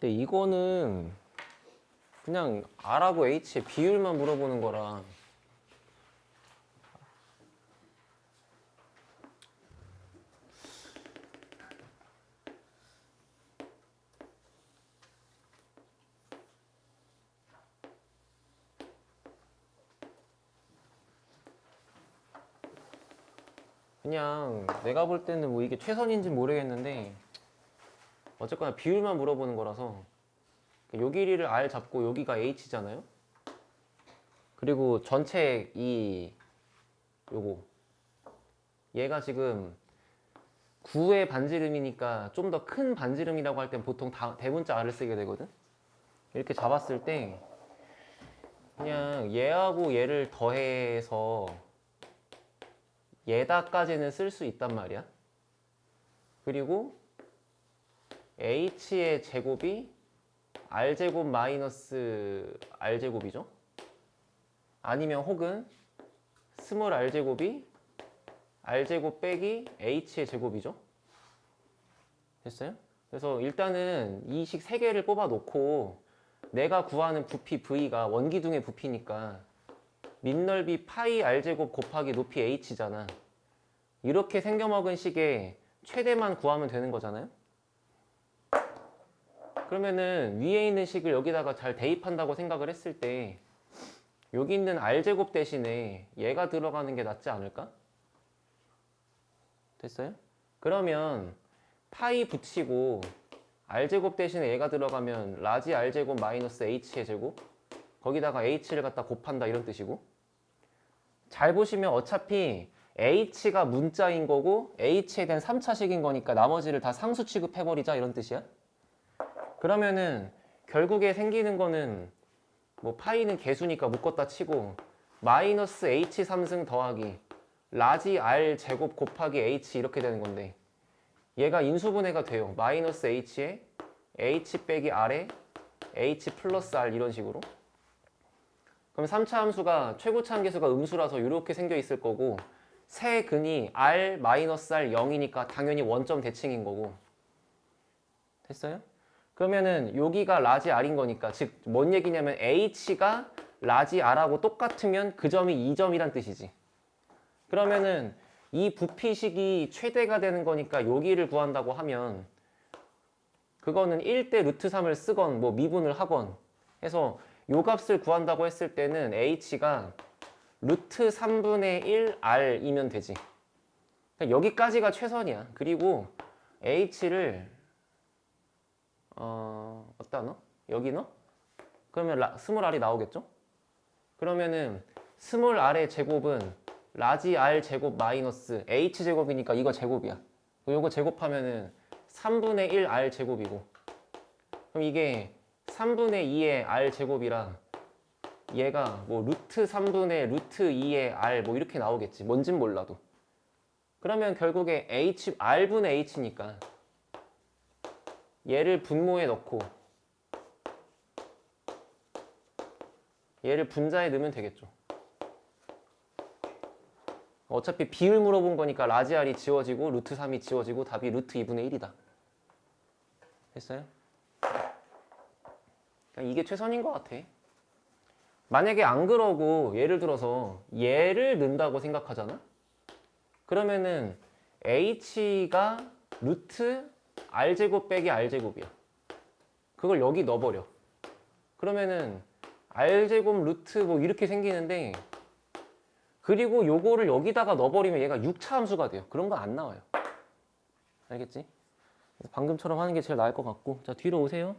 근데 이거는 그냥 R하고 H의 비율만 물어보는 거라 그냥 내가 볼 때는 뭐 이게 최선인지 모르겠는데 어쨌거나 비율만 물어보는 거라서 요 길이를 R 잡고 여기가 H잖아요. 그리고 전체 이 요거 얘가 지금 9의 반지름이니까 좀 더 큰 반지름이라고 할 땐 보통 대문자 R을 쓰게 되거든. 이렇게 잡았을 때 그냥 얘하고 얘를 더해서 얘다까지는 쓸 수 있단 말이야. 그리고 H의 제곱이 R제곱 마이너스 R제곱이죠. 아니면 혹은 스몰 R제곱이 R제곱 빼기 H의 제곱이죠. 됐어요? 그래서 일단은 이 식 3개를 뽑아 놓고 내가 구하는 부피 V가 원기둥의 부피니까 밑넓이 파이 R제곱 곱하기 높이 H잖아. 이렇게 생겨먹은 식의 최대만 구하면 되는 거잖아요. 그러면은 위에 있는 식을 여기다가 잘 대입한다고 생각을 했을 때 여기 있는 R제곱 대신에 얘가 들어가는 게 낫지 않을까? 됐어요? 그러면 파이 붙이고 R제곱 대신에 얘가 들어가면 라지 R제곱 마이너스 H의 제곱 거기다가 H를 갖다 곱한다 이런 뜻이고 잘 보시면 어차피 H가 문자인 거고 H에 대한 3차식인 거니까 나머지를 다 상수 취급해버리자 이런 뜻이야. 그러면은 결국에 생기는 거는 뭐 파이는 개수니까 묶었다 치고 마이너스 H 3승 더하기 라지 R 제곱 곱하기 H 이렇게 되는 건데 얘가 인수분해가 돼요. 마이너스 H에 H 빼기 R에 H 플러스 R 이런 식으로. 그럼 3차 함수가 최고차 함계수가 음수라서 이렇게 생겨 있을 거고 세 근이 R 마이너스 R 0이니까 당연히 원점 대칭인 거고. 됐어요? 그러면은 여기가 라지 R인 거니까 즉 뭔 얘기냐면 H가 라지 R하고 똑같으면 그 점이 2점이란 뜻이지. 그러면은 이 부피식이 최대가 되는 거니까 여기를 구한다고 하면 그거는 1대 루트 3을 쓰건 뭐 미분을 하건 해서 요 값을 구한다고 했을 때는 H가 루트 3분의 1 R이면 되지. 그러니까 여기까지가 최선이야. 그리고 H를 어디다 넣어? 여기 넣어? 그러면 스몰 R이 나오겠죠? 그러면은 스몰 R의 제곱은 라지 R 제곱 마이너스 H 제곱이니까 이거 제곱이야. 이거 제곱하면은 3분의 1 R 제곱이고 그럼 이게 3분의 2의 R 제곱이라 얘가 뭐 루트 3분의 루트 2의 R 뭐 이렇게 나오겠지. 뭔진 몰라도. 그러면 결국에 H, R분의 H니까 얘를 분모에 넣고 얘를 분자에 넣으면 되겠죠. 어차피 비율 물어본 거니까 라지 R이 지워지고 루트 3이 지워지고 답이 루트 2분의 1이다. 됐어요? 그러니까 이게 최선인 것 같아. 만약에 안 그러고 예를 들어서 얘를 넣는다고 생각하잖아? 그러면은 H가 루트 R제곱 빼기 R제곱이야. 그걸 여기 넣어버려. 그러면은 R제곱 루트 뭐 이렇게 생기는데 그리고 요거를 여기다가 넣어버리면 얘가 6차 함수가 돼요. 그런 거 안 나와요. 알겠지? 방금처럼 하는 게 제일 나을 것 같고 자 뒤로 오세요.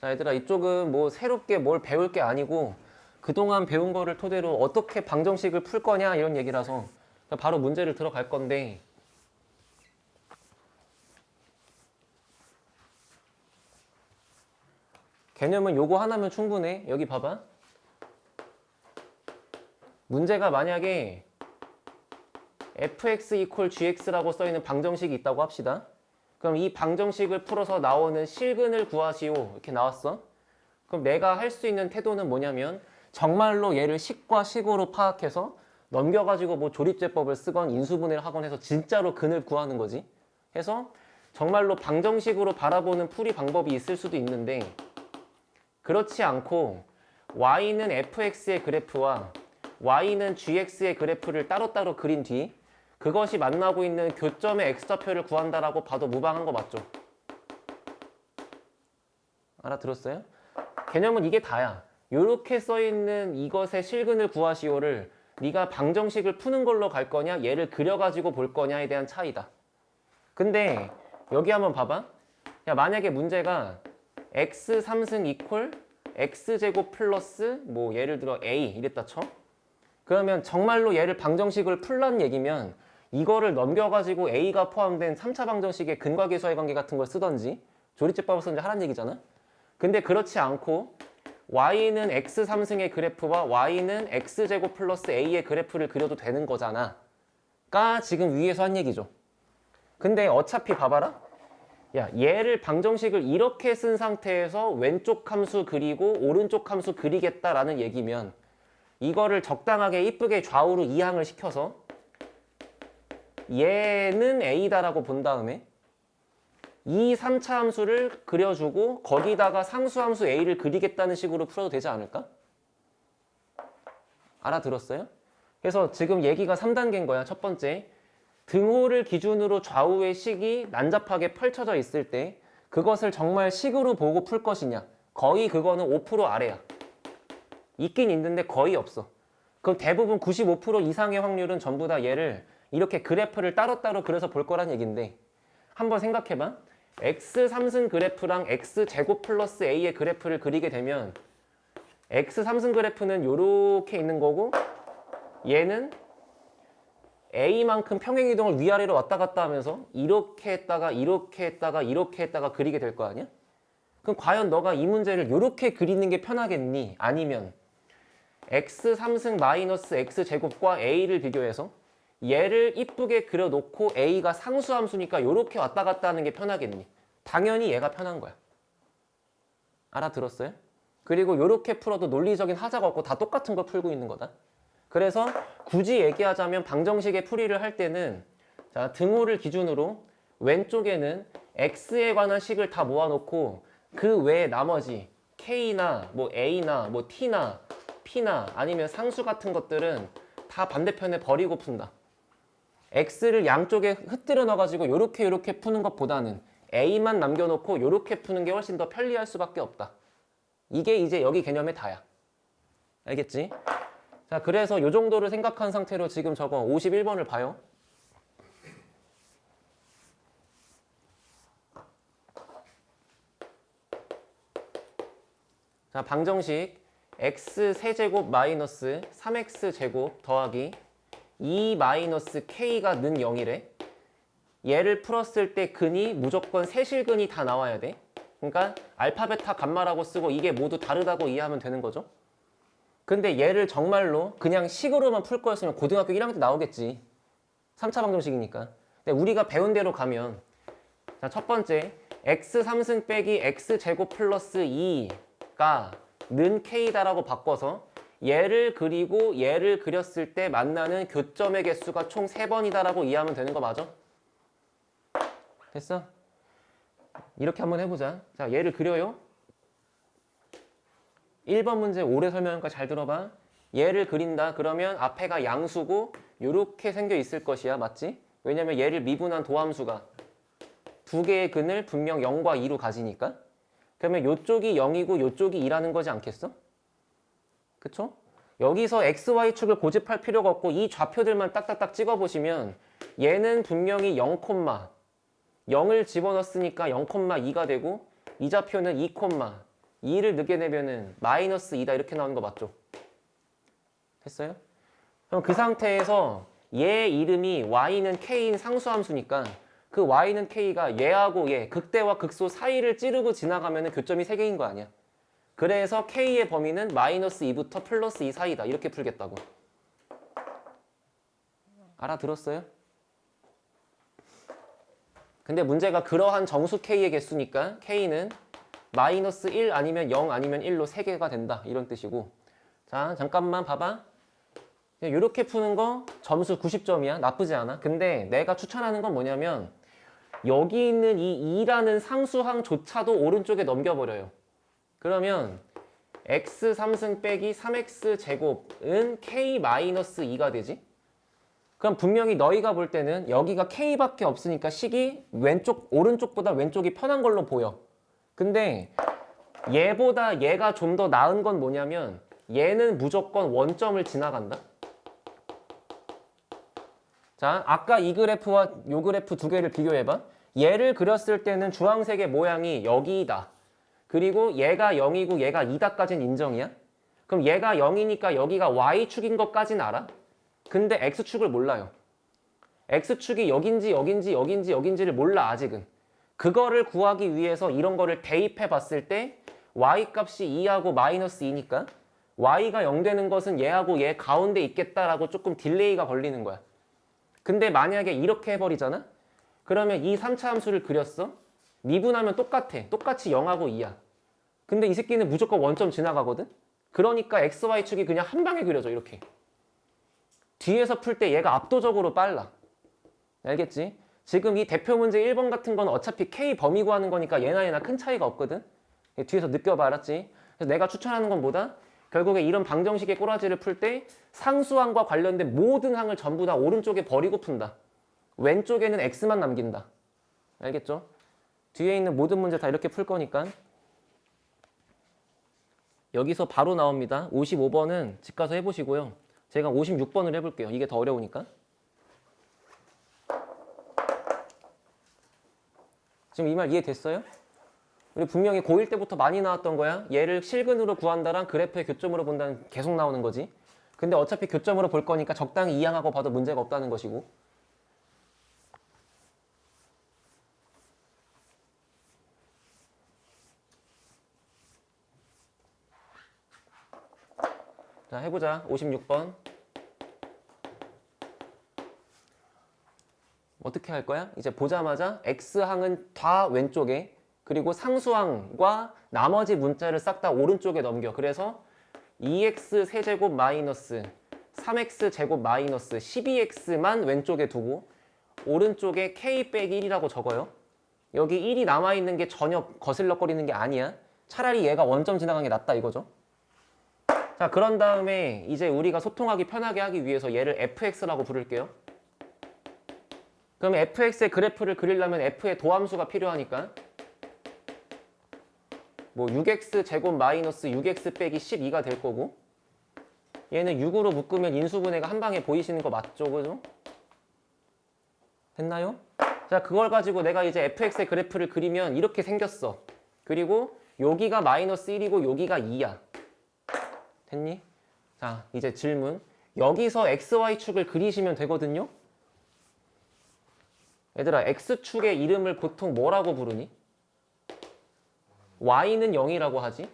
자 얘들아 이쪽은 뭐 새롭게 뭘 배울 게 아니고 그동안 배운 거를 토대로 어떻게 방정식을 풀 거냐 이런 얘기라서 바로 문제를 들어갈 건데 개념은 요거 하나면 충분해. 여기 봐봐. 문제가 만약에 fx equal gx라고 써있는 방정식이 있다고 합시다. 그럼 이 방정식을 풀어서 나오는 실근을 구하시오. 이렇게 나왔어. 그럼 내가 할 수 있는 태도는 뭐냐면 정말로 얘를 식과 식으로 파악해서 넘겨가지고 뭐 조립제법을 쓰건 인수분해를 하건 해서 진짜로 근을 구하는 거지. 해서 정말로 방정식으로 바라보는 풀이 방법이 있을 수도 있는데 그렇지 않고 y는 fx의 그래프와 y는 gx의 그래프를 따로따로 그린 뒤 그것이 만나고 있는 교점의 x좌표를 구한다라고 봐도 무방한 거 맞죠? 알아들었어요? 개념은 이게 다야. 요렇게 써있는 이것의 실근을 구하시오를 네가 방정식을 푸는 걸로 갈 거냐 얘를 그려가지고 볼 거냐에 대한 차이다. 근데 여기 한번 봐봐. 야, 만약에 문제가 x 3승 이퀄 x제곱 플러스 뭐 예를 들어 a 이랬다 쳐. 그러면 정말로 얘를 방정식을 풀란 얘기면 이거를 넘겨가지고 a가 포함된 3차 방정식의 근과 계수와의 관계 같은 걸 쓰던지 조립제법을 쓰든지 하란 얘기잖아. 근데 그렇지 않고 y는 x 3승의 그래프와 y는 x제곱 플러스 a의 그래프를 그려도 되는 거잖아. 가 지금 위에서 한 얘기죠. 근데 어차피 봐봐라. 야, 얘를 방정식을 이렇게 쓴 상태에서 왼쪽 함수 그리고 오른쪽 함수 그리겠다라는 얘기면 이거를 적당하게 이쁘게 좌우로 이항을 시켜서 얘는 a다라고 본 다음에 이 3차 함수를 그려주고 거기다가 상수함수 a를 그리겠다는 식으로 풀어도 되지 않을까? 알아들었어요? 그래서 지금 얘기가 3단계인 거야. 첫 번째, 등호를 기준으로 좌우의 식이 난잡하게 펼쳐져 있을 때 그것을 정말 식으로 보고 풀 것이냐. 거의 그거는 5% 아래야. 있긴 있는데 거의 없어. 그럼 대부분 95% 이상의 확률은 전부 다 얘를 이렇게 그래프를 따로따로 그려서 볼 거란 얘기인데 한번 생각해봐. x 3승 그래프랑 x 제곱 플러스 a의 그래프를 그리게 되면 x 3승 그래프는 이렇게 있는 거고 얘는 a만큼 평행이동을 위아래로 왔다 갔다 하면서 이렇게 했다가 이렇게 했다가 이렇게 했다가 그리게 될 거 아니야? 그럼 과연 너가 이 문제를 이렇게 그리는 게 편하겠니? 아니면 x 3승 마이너스 x 제곱과 a를 비교해서 얘를 이쁘게 그려놓고 a가 상수함수니까 이렇게 왔다 갔다 하는 게 편하겠니? 당연히 얘가 편한 거야. 알아들었어요? 그리고 이렇게 풀어도 논리적인 하자가 없고 다 똑같은 걸 풀고 있는 거다. 그래서 굳이 얘기하자면 방정식의 풀이를 할 때는 자, 등호를 기준으로 왼쪽에는 x에 관한 식을 다 모아놓고 그 외에 나머지 k나 뭐 a나 뭐 t나 p나 아니면 상수 같은 것들은 다 반대편에 버리고 푼다. x를 양쪽에 흩뜨려 넣어가지고 요렇게 푸는 것보다는 a만 남겨놓고 요렇게 푸는 게 훨씬 더 편리할 수밖에 없다. 이게 이제 여기 개념의 다야. 알겠지? 자, 그래서 요 정도를 생각한 상태로 지금 저거 51번을 봐요. 자, 방정식 x 세제곱 마이너스 3x 제곱 더하기 2 마이너스 k가 는 0이래. 얘를 풀었을 때 근이 무조건 세실근이 다 나와야 돼. 그러니까 알파, 베타, 감마라고 쓰고 이게 모두 다르다고 이해하면 되는 거죠. 근데 얘를 정말로 그냥 식으로만 풀 거였으면 고등학교 1학년 때 나오겠지. 3차 방정식이니까. 근데 우리가 배운 대로 가면 자, 첫 번째 x 3승 빼기 x 제곱 플러스 2가 는 k다라고 바꿔서 얘를 그리고 얘를 그렸을 때 만나는 교점의 개수가 총 3번이다라고 이해하면 되는 거 맞아? 됐어? 이렇게 한번 해보자. 자, 얘를 그려요. 1번 문제 오래 설명하니까 잘 들어봐. 얘를 그린다. 그러면 앞에가 양수고 이렇게 생겨 있을 것이야. 맞지? 왜냐면 얘를 미분한 도함수가 두 개의 근을 분명 0과 2로 가지니까. 그러면 이쪽이 0이고 이쪽이 2라는 거지 않겠어? 그쵸? 여기서 XY축을 고집할 필요가 없고 이 좌표들만 딱딱딱 찍어보시면 얘는 분명히 0, 0을 집어넣었으니까 0,2가 되고 이 좌표는 2,2를 넣게 되면은 마이너스 2다 이렇게 나오는 거 맞죠? 됐어요? 그럼 그 상태에서 얘 이름이 y는 k인 상수함수니까 그 y는 k가 얘하고 얘 극대와 극소 사이를 찌르고 지나가면은 교점이 3개인 거 아니야? 그래서 k의 범위는 마이너스 2부터 플러스 2 사이다 이렇게 풀겠다고. 알아들었어요? 근데 문제가 그러한 정수 k의 개수니까 k는 마이너스 1 아니면 0 아니면 1로 3개가 된다. 이런 뜻이고. 자, 잠깐만 봐봐. 이렇게 푸는 거 점수 90점이야. 나쁘지 않아. 근데 내가 추천하는 건 뭐냐면 여기 있는 이 2라는 상수항조차도 오른쪽에 넘겨버려요. 그러면 x 3승 빼기 3x 제곱은 k-2가 되지? 그럼 분명히 너희가 볼 때는 여기가 k밖에 없으니까 식이 오른쪽보다 왼쪽이 편한 걸로 보여. 근데 얘보다 얘가 좀 더 나은 건 뭐냐면 얘는 무조건 원점을 지나간다. 자, 아까 이 그래프와 이 그래프 두 개를 비교해봐. 얘를 그렸을 때는 주황색의 모양이 여기다. 그리고 얘가 0이고 얘가 2다까지는 인정이야? 그럼 얘가 0이니까 여기가 y축인 것까지는 알아? 근데 x축을 몰라요. x축이 여긴지 여긴지 여긴지 여긴지를 몰라 아직은. 그거를 구하기 위해서 이런 거를 대입해 봤을 때 y값이 2하고 마이너스 2니까 y가 0 되는 것은 얘하고 얘 가운데 있겠다라고 조금 딜레이가 걸리는 거야. 근데 만약에 이렇게 해버리잖아? 그러면 이 3차 함수를 그렸어? 미분하면 똑같아. 똑같이 0하고 2야. 근데 이 새끼는 무조건 원점 지나가거든? 그러니까 xy축이 그냥 한 방에 그려져 이렇게. 뒤에서 풀 때 얘가 압도적으로 빨라. 알겠지? 지금 이 대표 문제 1번 같은 건 어차피 k 범위 구하는 거니까 얘나 큰 차이가 없거든? 뒤에서 느껴봐, 알았지? 그래서 내가 추천하는 건 뭐다? 결국에 이런 방정식의 꼬라지를 풀 때 상수항과 관련된 모든 항을 전부 다 오른쪽에 버리고 푼다. 왼쪽에는 x만 남긴다. 알겠죠? 뒤에 있는 모든 문제 다 이렇게 풀 거니까. 여기서 바로 나옵니다. 55번은 집 가서 해보시고요. 제가 56번을 해볼게요. 이게 더 어려우니까. 지금 이 말 이해됐어요? 우리 분명히 고1 때부터 많이 나왔던 거야. 얘를 실근으로 구한다랑 그래프의 교점으로 본다는 계속 나오는 거지. 근데 어차피 교점으로 볼 거니까 적당히 이항하고 봐도 문제가 없다는 것이고. 자, 해보자. 56번. 어떻게 할 거야? 이제 보자마자 x항은 다 왼쪽에, 그리고 상수항과 나머지 문자를 싹 다 오른쪽에 넘겨. 그래서 2x 세제곱 마이너스 3x 제곱 마이너스 12x만 왼쪽에 두고 오른쪽에 k 빼기 1이라고 적어요. 여기 1이 남아있는 게 전혀 거슬럭거리는 게 아니야. 차라리 얘가 원점 지나간 게 낫다 이거죠. 자, 그런 다음에 이제 우리가 소통하기 편하게 하기 위해서 얘를 fx라고 부를게요. 그럼 fx의 그래프를 그리려면 f의 도함수가 필요하니까 뭐 6x 제곱 마이너스 6x 빼기 12가 될 거고, 얘는 6으로 묶으면 인수분해가 한 방에 보이시는 거 맞죠? 그죠? 됐나요? 자, 그걸 가지고 내가 이제 fx의 그래프를 그리면 이렇게 생겼어. 그리고 여기가 마이너스 1이고 여기가 2야. 됐니? 자, 이제 질문. 여기서 xy축을 그리시면 되거든요? 얘들아, x축의 이름을 보통 뭐라고 부르니? y는 0이라고 하지.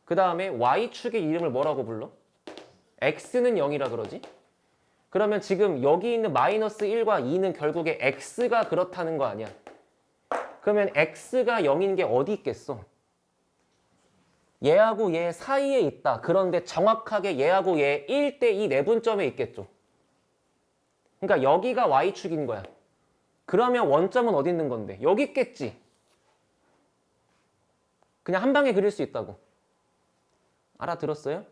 그 다음에 y축의 이름을 뭐라고 불러? x는 0이라 그러지. 그러면 지금 여기 있는 마이너스 1과 2는 결국에 x가 그렇다는 거 아니야. 그러면 x가 0인 게 어디 있겠어? 얘하고 얘 사이에 있다. 그런데 정확하게 얘하고 얘 1대2 내분점에 있겠죠. 그러니까 여기가 y축인 거야. 그러면 원점은 어디 있는 건데? 여기 있겠지. 그냥 한 방에 그릴 수 있다고. 알아들었어요?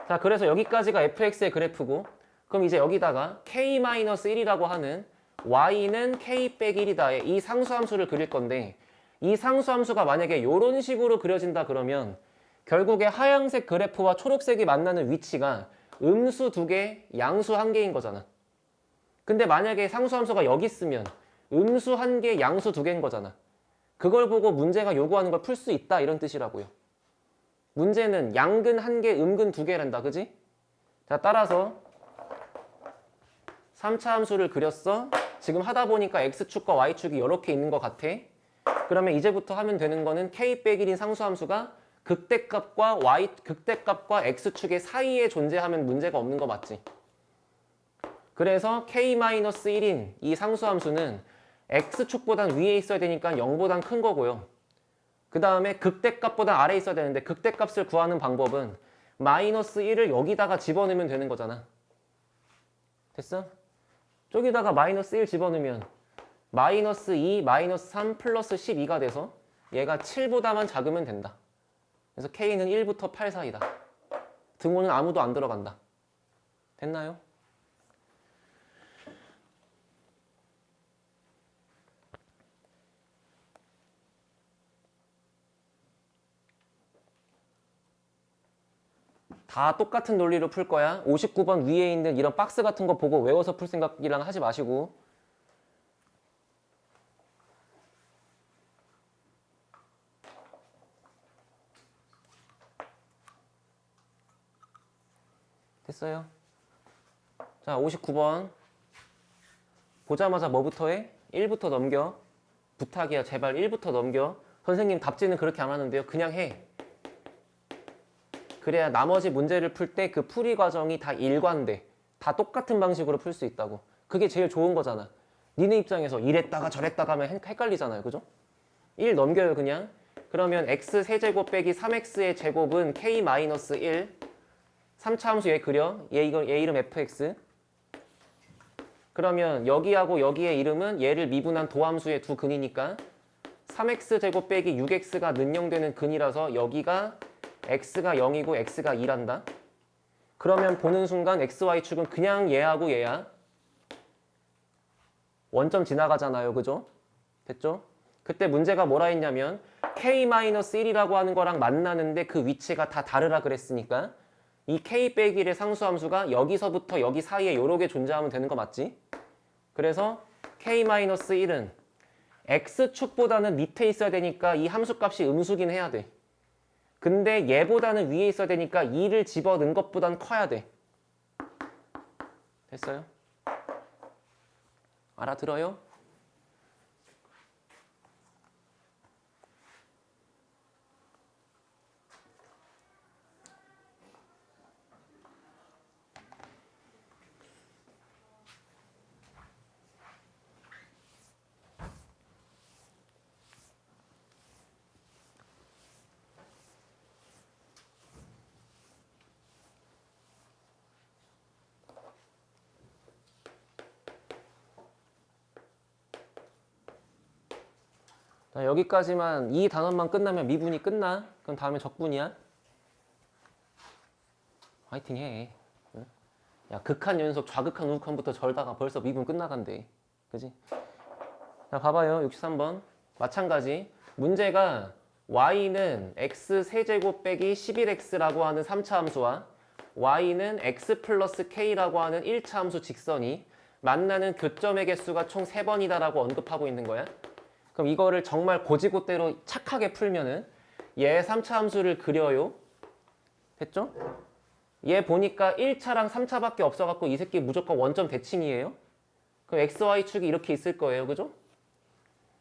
자, 그래서 여기까지가 fx의 그래프고, 그럼 이제 여기다가 k-1이라고 하는 y는 k 빼기 1이다의 이 상수함수를 그릴 건데, 이 상수함수가 만약에 이런 식으로 그려진다 그러면 결국에 하얀색 그래프와 초록색이 만나는 위치가 음수 2개, 양수 1개인 거잖아. 근데 만약에 상수함수가 여기 있으면 음수 1개, 양수 2개인 거잖아. 그걸 보고 문제가 요구하는 걸 풀 수 있다 이런 뜻이라고요. 문제는 양근 1개, 음근 2개란다. 그지? 자, 따라서 3차 함수를 그렸어. 지금 하다 보니까 x축과 y축이 이렇게 있는 것 같아. 그러면 이제부터 하면 되는 거는 k 빼기 1인 상수함수가 극대값과 x축의 사이에 존재하면 문제가 없는 거 맞지? 그래서 k-1인 이 상수함수는 x축보단 위에 있어야 되니까 0보단 큰 거고요. 그 다음에 극대값보다 아래에 있어야 되는데 극대값을 구하는 방법은 마이너스 1을 여기다가 집어넣으면 되는 거잖아. 됐어? 저기다가 마이너스 1 집어넣으면 마이너스 2, 마이너스 3, 플러스 12가 돼서 얘가 7보다만 작으면 된다. 그래서 K는 1부터 8 사이다. 등호는 아무도 안 들어간다. 됐나요? 다 똑같은 논리로 풀 거야. 59번 위에 있는 이런 박스 같은 거 보고 외워서 풀 생각이랑 하지 마시고. 됐어요? 자, 59번. 보자마자 뭐부터 해? 1부터 넘겨. 부탁이야. 제발 1부터 넘겨. 선생님 답지는 그렇게 안 하는데요. 그냥 해. 그래야 나머지 문제를 풀 때 그 풀이 과정이 다 일관돼. 다 똑같은 방식으로 풀 수 있다고. 그게 제일 좋은 거잖아. 니네 입장에서 이랬다가 저랬다가 하면 헷갈리잖아요. 그죠? 1 넘겨요 그냥. 그러면 x 세제곱 빼기 3x의 제곱은 k-1 3차 함수 얘 그려. 얘 이름 fx. 그러면 여기하고 여기의 이름은 얘를 미분한 도함수의 두 근이니까 3x 제곱 빼기 6x가 는영되는 근이라서 여기가 x가 0이고 x가 2란다. 그러면 보는 순간 xy축은 그냥 얘하고 얘야. 원점 지나가잖아요. 그죠? 됐죠? 그때 문제가 뭐라 했냐면 k-1이라고 하는 거랑 만나는데 그 위치가 다 다르라 그랬으니까 이 k 빼기 1의 상수함수가 여기서부터 여기 사이에 요렇게 존재하면 되는 거 맞지? 그래서 k-1은 x축보다는 밑에 있어야 되니까 이 함수값이 음수긴 해야 돼. 근데 얘보다는 위에 있어야 되니까 2를 집어넣은 것보단 커야 돼. 됐어요? 알아들어요? 자, 여기까지만 이 단원만 끝나면 미분이 끝나. 그럼 다음에 적분이야. 화이팅 해. 응? 야, 극한 연속 좌극한 우극한부터 절다가 벌써 미분 끝나간대. 그지? 자, 봐봐요. 63번. 마찬가지. 문제가 y는 x 세제곱 빼기 11x라고 하는 3차 함수와 y는 x 플러스 k라고 하는 1차 함수 직선이 만나는 교점의 개수가 총 3번이다라고 언급하고 있는 거야. 그럼 이거를 정말 고지고대로 착하게 풀면은 얘 3차 함수를 그려요. 됐죠? 얘 보니까 1차랑 3차밖에 없어갖고 이 새끼 무조건 원점 대칭이에요. 그럼 XY축이 이렇게 있을 거예요. 그죠?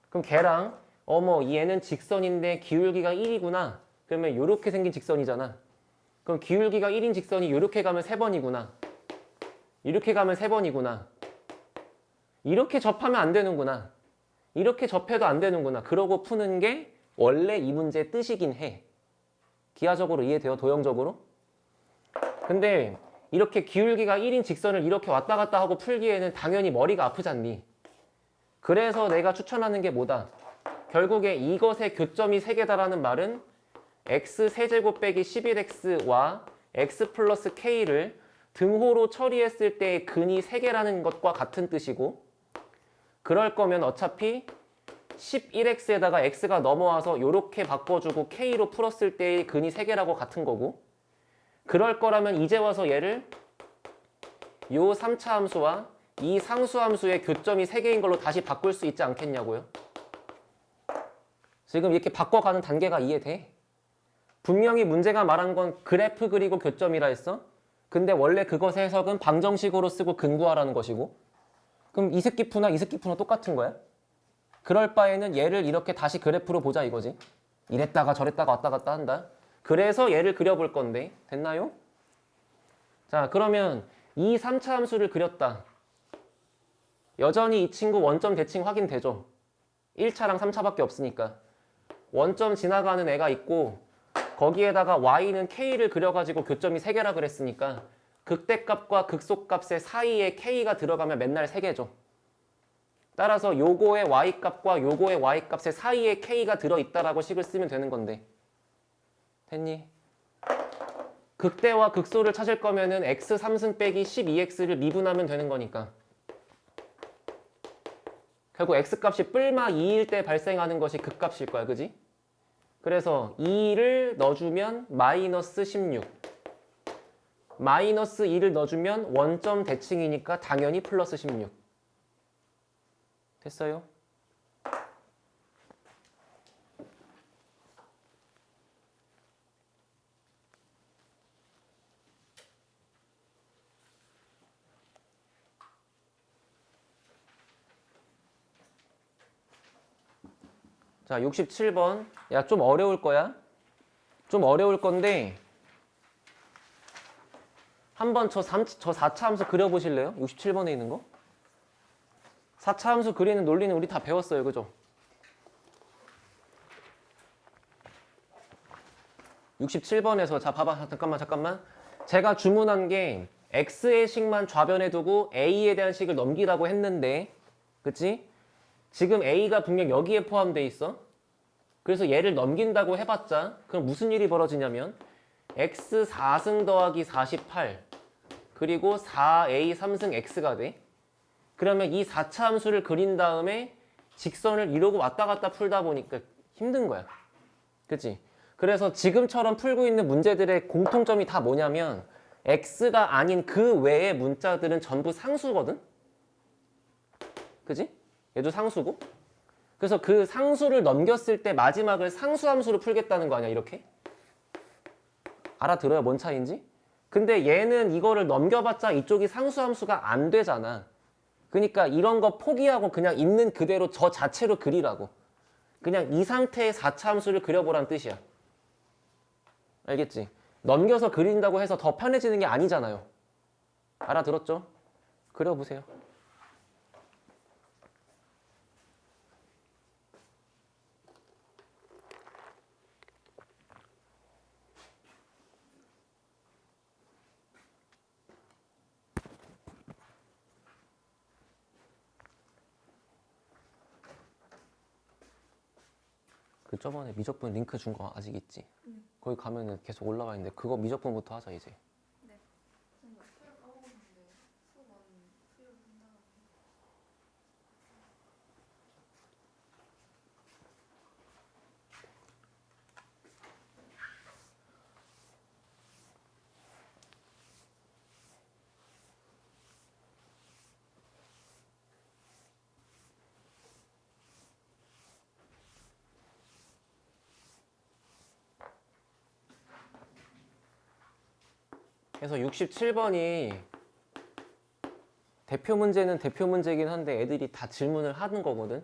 그럼 걔랑 어머 얘는 직선인데 기울기가 1이구나. 그러면 이렇게 생긴 직선이잖아. 그럼 기울기가 1인 직선이 이렇게 가면 3번이구나. 이렇게 가면 3번이구나. 이렇게 접하면 안 되는구나. 이렇게 접해도 안 되는구나. 그러고 푸는 게 원래 이 문제의 뜻이긴 해. 기하적으로 이해돼요? 도형적으로? 근데 이렇게 기울기가 1인 직선을 이렇게 왔다 갔다 하고 풀기에는 당연히 머리가 아프잖니. 그래서 내가 추천하는 게 뭐다? 결국에 이것의 교점이 3개다라는 말은 x 세제곱 빼기 11x와 x 플러스 k를 등호로 처리했을 때의 근이 3개라는 것과 같은 뜻이고, 그럴 거면 어차피 11x에다가 x가 넘어와서 이렇게 바꿔주고 k로 풀었을 때의 근이 3개라고 같은 거고, 그럴 거라면 이제 와서 얘를 요 3차 함수와 이 상수 함수의 교점이 3개인 걸로 다시 바꿀 수 있지 않겠냐고요. 지금 이렇게 바꿔가는 단계가 이해돼? 분명히 문제가 말한 건 그래프 그리고 교점이라 했어. 근데 원래 그것의 해석은 방정식으로 쓰고 근구하라는 것이고, 그럼 이 새끼 푸나 이 새끼 푸나 똑같은 거야? 그럴 바에는 얘를 이렇게 다시 그래프로 보자 이거지. 이랬다가 저랬다가 왔다 갔다 한다. 그래서 얘를 그려볼 건데 됐나요? 자, 그러면 이 3차 함수를 그렸다. 여전히 이 친구 원점 대칭 확인되죠? 1차랑 3차밖에 없으니까. 원점 지나가는 애가 있고 거기에다가 y는 k를 그려가지고 교점이 3개라 그랬으니까 극대값과 극소값의 사이에 k가 들어가면 맨날 3개죠. 따라서 요거의 y값과 요거의 y값의 사이에 k가 들어있다라고 식을 쓰면 되는 건데. 됐니? 극대와 극소를 찾을 거면은 x 3승 빼기 12x를 미분하면 되는 거니까. 결국 x값이 뿔마 2일 때 발생하는 것이 극값일 거야. 그지? 그래서 2를 넣어주면 마이너스 16. 마이너스 2를 넣어주면 원점 대칭이니까 당연히 플러스 16. 됐어요? 자, 67번. 야, 좀 어려울 거야. 좀 어려울 건데 한번 저 4차 함수 그려보실래요? 67번에 있는 거? 4차 함수 그리는 논리는 우리 다 배웠어요. 그죠? 67번에서 자 봐봐. 잠깐만. 제가 주문한 게 x의 식만 좌변에 두고 a에 대한 식을 넘기라고 했는데 그치? 지금 a가 분명 여기에 포함되어 있어. 그래서 얘를 넘긴다고 해봤자 그럼 무슨 일이 벌어지냐면 x 4승 더하기 48 그리고 4a 3승 x가 돼. 그러면 이 4차 함수를 그린 다음에 직선을 이러고 왔다 갔다 풀다 보니까 힘든 거야. 그치? 그래서 지금처럼 풀고 있는 문제들의 공통점이 다 뭐냐면 x가 아닌 그 외의 문자들은 전부 상수거든? 그치? 얘도 상수고. 그래서 그 상수를 넘겼을 때 마지막을 상수함수로 풀겠다는 거 아니야, 이렇게? 알아들어요, 뭔 차이인지? 근데 얘는 이거를 넘겨봤자 이쪽이 상수함수가 안 되잖아. 그러니까 이런 거 포기하고 그냥 있는 그대로 저 자체로 그리라고. 그냥 이 상태의 4차 함수를 그려보란 뜻이야. 알겠지? 넘겨서 그린다고 해서 더 편해지는 게 아니잖아요. 알아들었죠? 그려보세요. 그 저번에 미적분 링크 준 거 아직 있지? 거기 가면은 계속 올라와 있는데 그거 미적분부터 하자 이제. 네. 저는 수요 까먹었는데 수업은 수요를 한다고. 그래서 67번이 대표 문제는 대표 문제긴 한데 애들이 다 질문을 하는 거거든.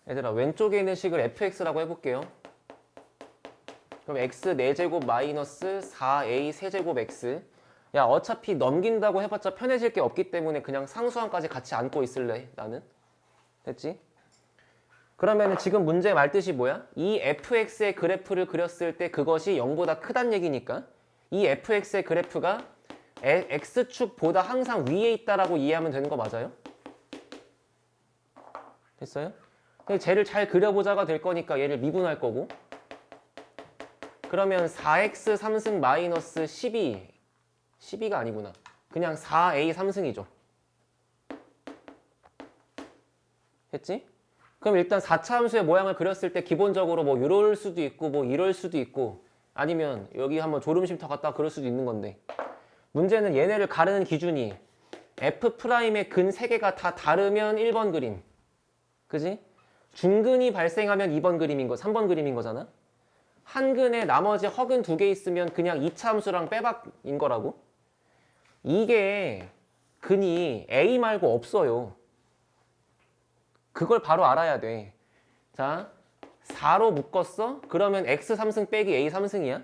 얘들아 왼쪽에 있는 식을 fx라고 해볼게요. 그럼 x 4제곱 마이너스 4a 세제곱 x. 야 어차피 넘긴다고 해봤자 편해질 게 없기 때문에 그냥 상수항까지 같이 안고 있을래 나는. 됐지? 그러면 지금 문제 말뜻이 뭐야? 이 fx의 그래프를 그렸을 때 그것이 0보다 크단 얘기니까 이 fx의 그래프가 x축보다 항상 위에 있다라고 이해하면 되는 거 맞아요? 됐어요? 쟤를 잘 그려보자가 될 거니까 얘를 미분할 거고 그러면 4x 3승 마이너스 12가 아니구나. 그냥 4a 3승이죠. 했지? 그럼 일단 4차 함수의 모양을 그렸을 때 기본적으로 뭐 이럴 수도 있고 뭐 이럴 수도 있고 아니면 여기 한번 졸음쉼터 갖다 그럴 수도 있는 건데 문제는 얘네를 가르는 기준이 F'의 근 3개가 다 다르면 1번 그림. 그지? 중근이 발생하면 2번 그림인 거, 3번 그림인 거잖아? 한 근에 나머지 허근 2개 있으면 그냥 2차 함수랑 빼박인 거라고? 이게 근이 A 말고 없어요. 그걸 바로 알아야 돼. 자, 4로 묶었어? 그러면 x 3승 빼기 a 3승이야.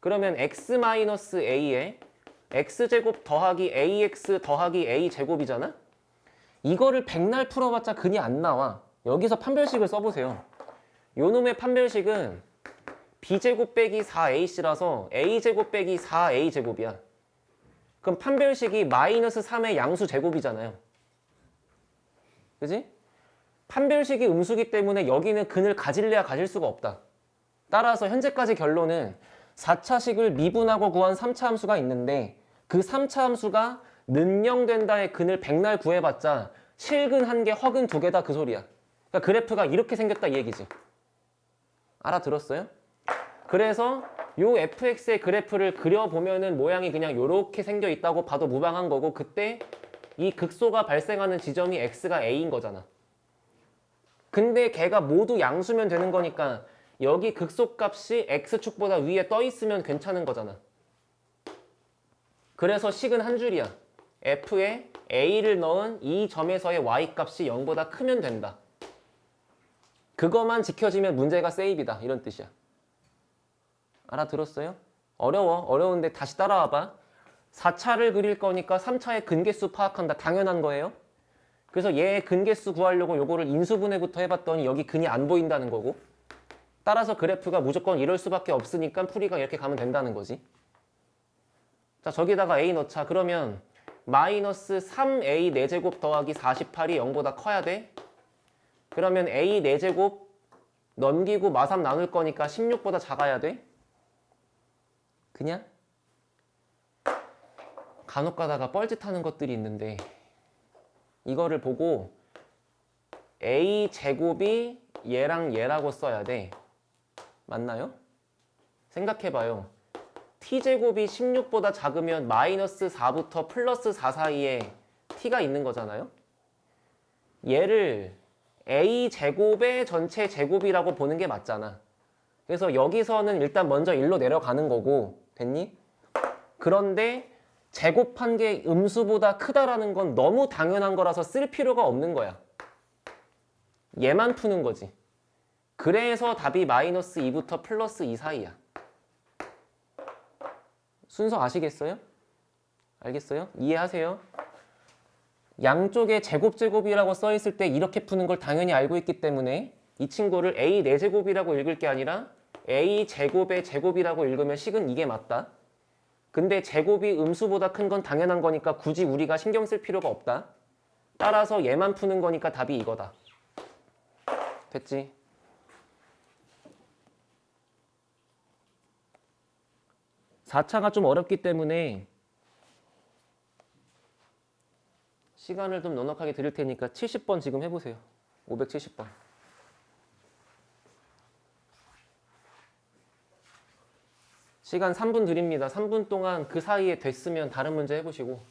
그러면 x-a에 x제곱 더하기 ax 더하기 a제곱이잖아? 이거를 백날 풀어봤자 근이 안 나와. 여기서 판별식을 써보세요. 요놈의 판별식은 b제곱 빼기 4ac라서 a제곱 빼기 4a제곱이야. 그럼 판별식이 마이너스 3의 양수 제곱이잖아요. 그지? 판별식이 음수기 때문에 여기는 근을 가질래야 가질 수가 없다. 따라서 현재까지 결론은 4차식을 미분하고 구한 3차 함수가 있는데 그 3차 함수가 는영된다의 근을 백날 구해봤자 실근 1개, 허근 2개다 그 소리야. 그러니까 그래프가 이렇게 생겼다 이 얘기지. 알아들었어요? 그래서 요 fx의 그래프를 그려보면은 모양이 그냥 요렇게 생겨 있다고 봐도 무방한 거고 그때 이 극소가 발생하는 지점이 x가 a인 거잖아. 근데 걔가 모두 양수면 되는 거니까 여기 극소값이 x축보다 위에 떠 있으면 괜찮은 거잖아. 그래서 식은 한 줄이야. f에 a를 넣은 이 점에서의 y값이 0보다 크면 된다. 그거만 지켜지면 문제가 세이브이다 이런 뜻이야. 알아들었어요? 어려운데 다시 따라와봐. 4차를 그릴 거니까 3차의 근개수 파악한다. 당연한 거예요. 그래서 얘의 근개수 구하려고 요거를 인수분해부터 해봤더니 여기 근이 안 보인다는 거고 따라서 그래프가 무조건 이럴 수밖에 없으니까 풀이가 이렇게 가면 된다는 거지. 자, 저기다가 a 넣자. 그러면 마이너스 3a 4제곱 더하기 48이 0보다 커야 돼. 그러면 a 4제곱 넘기고 마3 나눌 거니까 16보다 작아야 돼. 그냥 간혹 가다가 뻘짓하는 것들이 있는데 이거를 보고 a 제곱이 얘랑 얘라고 써야 돼. 맞나요? 생각해봐요. t제곱이 16보다 작으면 마이너스 4부터 플러스 4 사이에 t가 있는 거잖아요. 얘를 a 제곱의 전체 제곱이라고 보는 게 맞잖아. 그래서 여기서는 일단 먼저 1로 내려가는 거고 됐니? 그런데 제곱한 게 음수보다 크다라는 건 너무 당연한 거라서 쓸 필요가 없는 거야. 얘만 푸는 거지. 그래서 답이 마이너스 2부터 플러스 2 사이야. 순서 아시겠어요? 알겠어요? 이해하세요? 양쪽에 제곱이라고 써 있을 때 이렇게 푸는 걸 당연히 알고 있기 때문에 이 친구를 a 4제곱이라고 읽을 게 아니라 a 제곱의 제곱이라고 읽으면 식은 이게 맞다. 근데 제곱이 음수보다 큰 건 당연한 거니까 굳이 우리가 신경 쓸 필요가 없다. 따라서 얘만 푸는 거니까 답이 이거다. 됐지? (4차가) 좀 어렵기 때문에 시간을 좀 넉넉하게 드릴 테니까 70번 지금 해보세요. 570번. 시간 3분 드립니다. 3분 동안 그 사이에 됐으면 다른 문제 해보시고.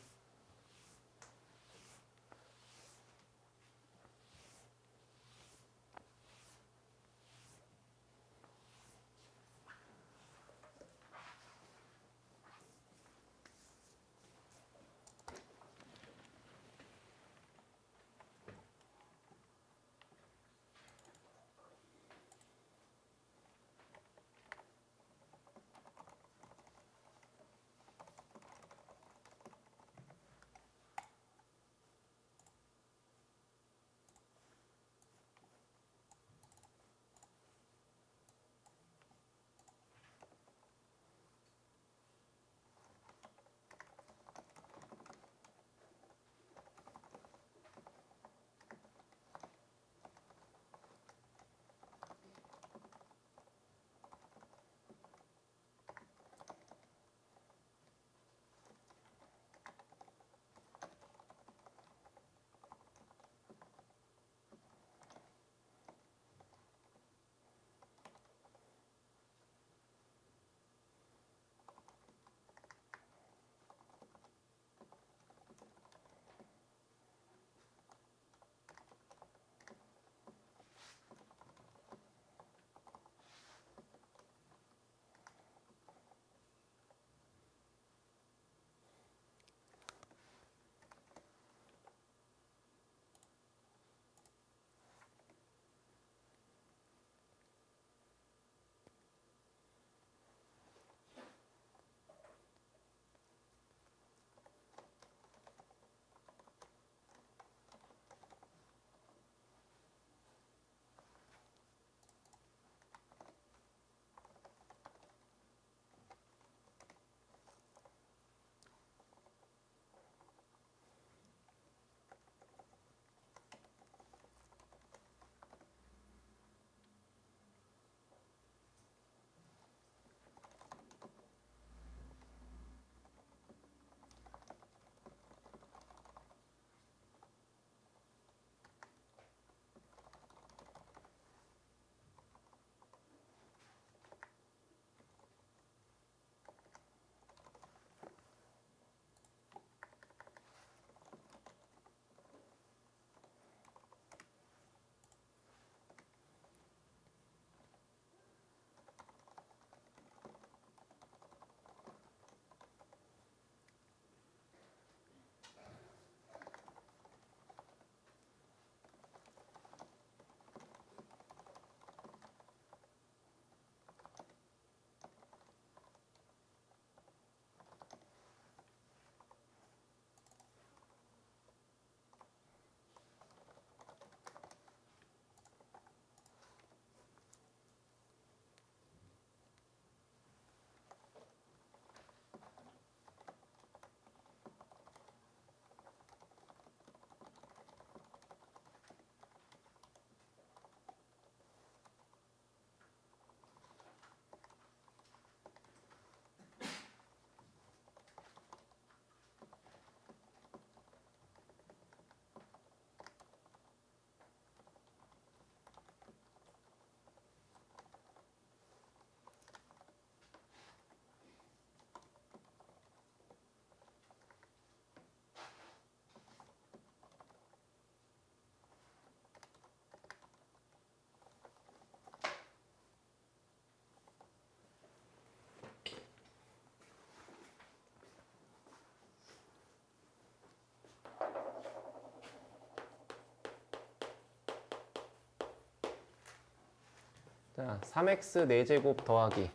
자, 3x 4제곱 더하기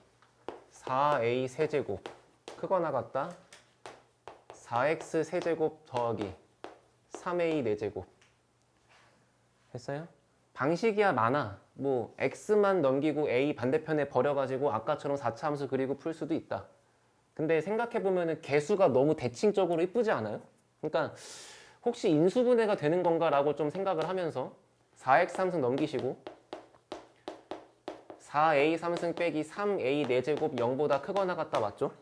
4a 세제곱 크거나 같다 4x 세제곱 더하기 3a 4제곱 됐어요? 방식이야 많아. 뭐 x만 넘기고 a 반대편에 버려가지고 아까처럼 4차 함수 그리고 풀 수도 있다. 근데 생각해보면은 개수가 너무 대칭적으로 이쁘지 않아요? 그러니까 혹시 인수분해가 되는 건가라고 좀 생각을 하면서 4x 3승 넘기시고 4a 3승 빼기 3a 4제곱 0보다 크거나 같다 맞죠?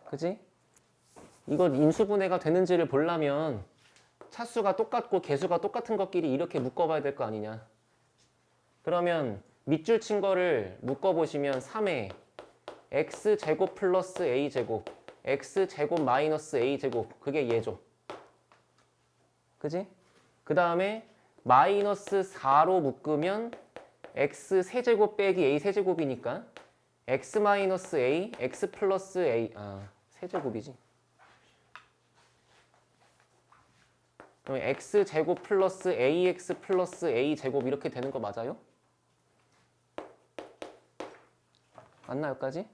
그지? 이걸 인수분해가 되는지를 보려면 차수가 똑같고 개수가 똑같은 것끼리 이렇게 묶어봐야 될 거 아니냐. 그러면 밑줄 친 거를 묶어보시면 3에 x제곱 플러스 a제곱 x제곱 마이너스 a제곱 그게 얘죠. 그지? 그 다음에 마이너스 4로 묶으면 x 세제곱 빼기 a 세제곱이니까 x 마이너스 a, x 플러스 a 세제곱이지. 그럼 x제곱 플러스 ax 플러스 a제곱 이렇게 되는 거 맞아요? 맞나 여기까지?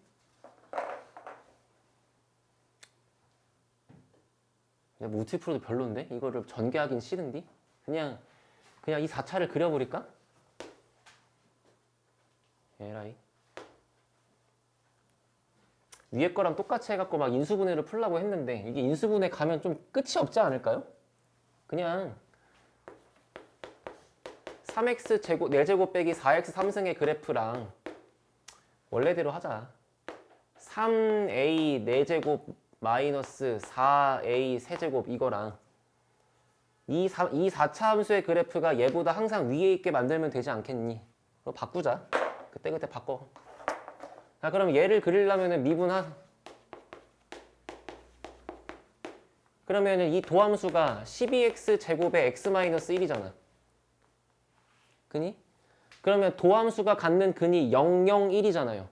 야, 무티 프로도 별론데? 이거를 전개하긴 싫은디? 그냥 이 4차를 그려버릴까? 에라이 위에 거랑 똑같이 해갖고 막 인수분해를 풀려고 했는데 이게 인수분해 가면 좀 끝이 없지 않을까요? 그냥 3x 제곱 4제곱 빼기 4x 3승의 그래프랑 원래대로 하자. 3a 4제곱 마이너스 4a 세제곱 이거랑 이 4차 함수의 그래프가 얘보다 항상 위에 있게 만들면 되지 않겠니? 그거 바꾸자. 그때 바꿔. 자, 그럼 얘를 그리려면은 미분하. 그러면은 이 도함수가 12x 제곱에 x-1이잖아. 그니? 그러면 도함수가 갖는 근이 0, 0, 1이잖아요.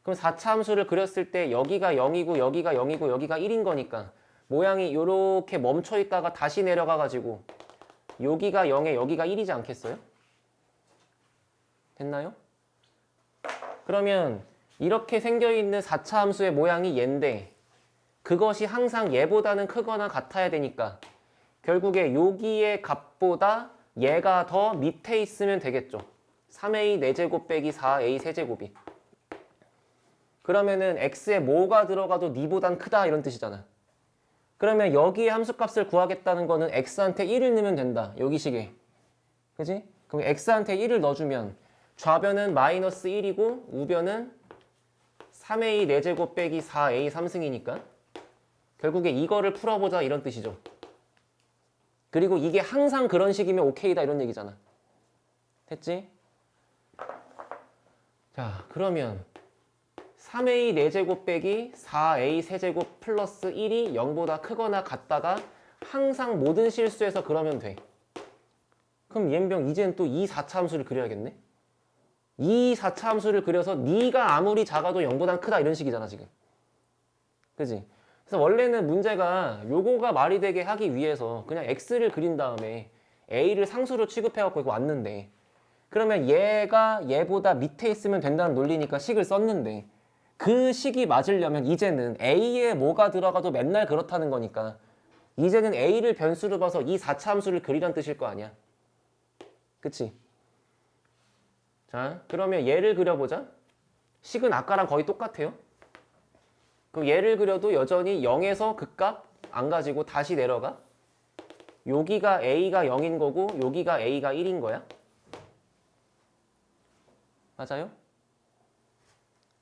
그럼 4차 함수를 그렸을 때 여기가 0이고 여기가 0이고 여기가 1인 거니까 모양이 이렇게 멈춰 있다가 다시 내려가 가지고 여기가 0에 여기가 1이지 않겠어요? 됐나요? 그러면 이렇게 생겨있는 4차 함수의 모양이 얘인데 그것이 항상 얘보다는 크거나 같아야 되니까 결국에 여기의 값보다 얘가 더 밑에 있으면 되겠죠. 3a 4제곱 빼기 4a 세제곱이. 그러면은 x에 뭐가 들어가도 니보단 크다 이런 뜻이잖아. 그러면 여기에 함수값을 구하겠다는 거는 x한테 1을 넣으면 된다. 여기 식에. 그지? 그럼 x한테 1을 넣어주면 좌변은 마이너스 1이고 우변은 3a 4제곱 빼기 4a 3승이니까 결국에 이거를 풀어보자 이런 뜻이죠. 그리고 이게 항상 그런 식이면 오케이다 이런 얘기잖아. 됐지? 자, 그러면 3a 4제곱 빼기 4a 세제곱 플러스 1이 0보다 크거나 같다가 항상 모든 실수에서 그러면 돼. 그럼 얘병 이제는 또 이 4차 함수를 그려야겠네? 이 4차 함수를 그려서 네가 아무리 작아도 0보다 크다 이런 식이잖아 지금. 그지? 그래서 원래는 문제가 요거가 말이 되게 하기 위해서 그냥 x를 그린 다음에 a를 상수로 취급해갖고 이거 왔는데 그러면 얘가 얘보다 밑에 있으면 된다는 논리니까 식을 썼는데 그 식이 맞으려면 이제는 a에 뭐가 들어가도 맨날 그렇다는 거니까 이제는 a를 변수로 봐서 이 4차 함수를 그리란 뜻일 거 아니야. 그치? 자, 그러면 얘를 그려보자. 식은 아까랑 거의 똑같아요. 그럼 얘를 그려도 여전히 0에서 그 값 안 가지고 다시 내려가. 여기가 a가 0인 거고 여기가 a가 1인 거야. 맞아요?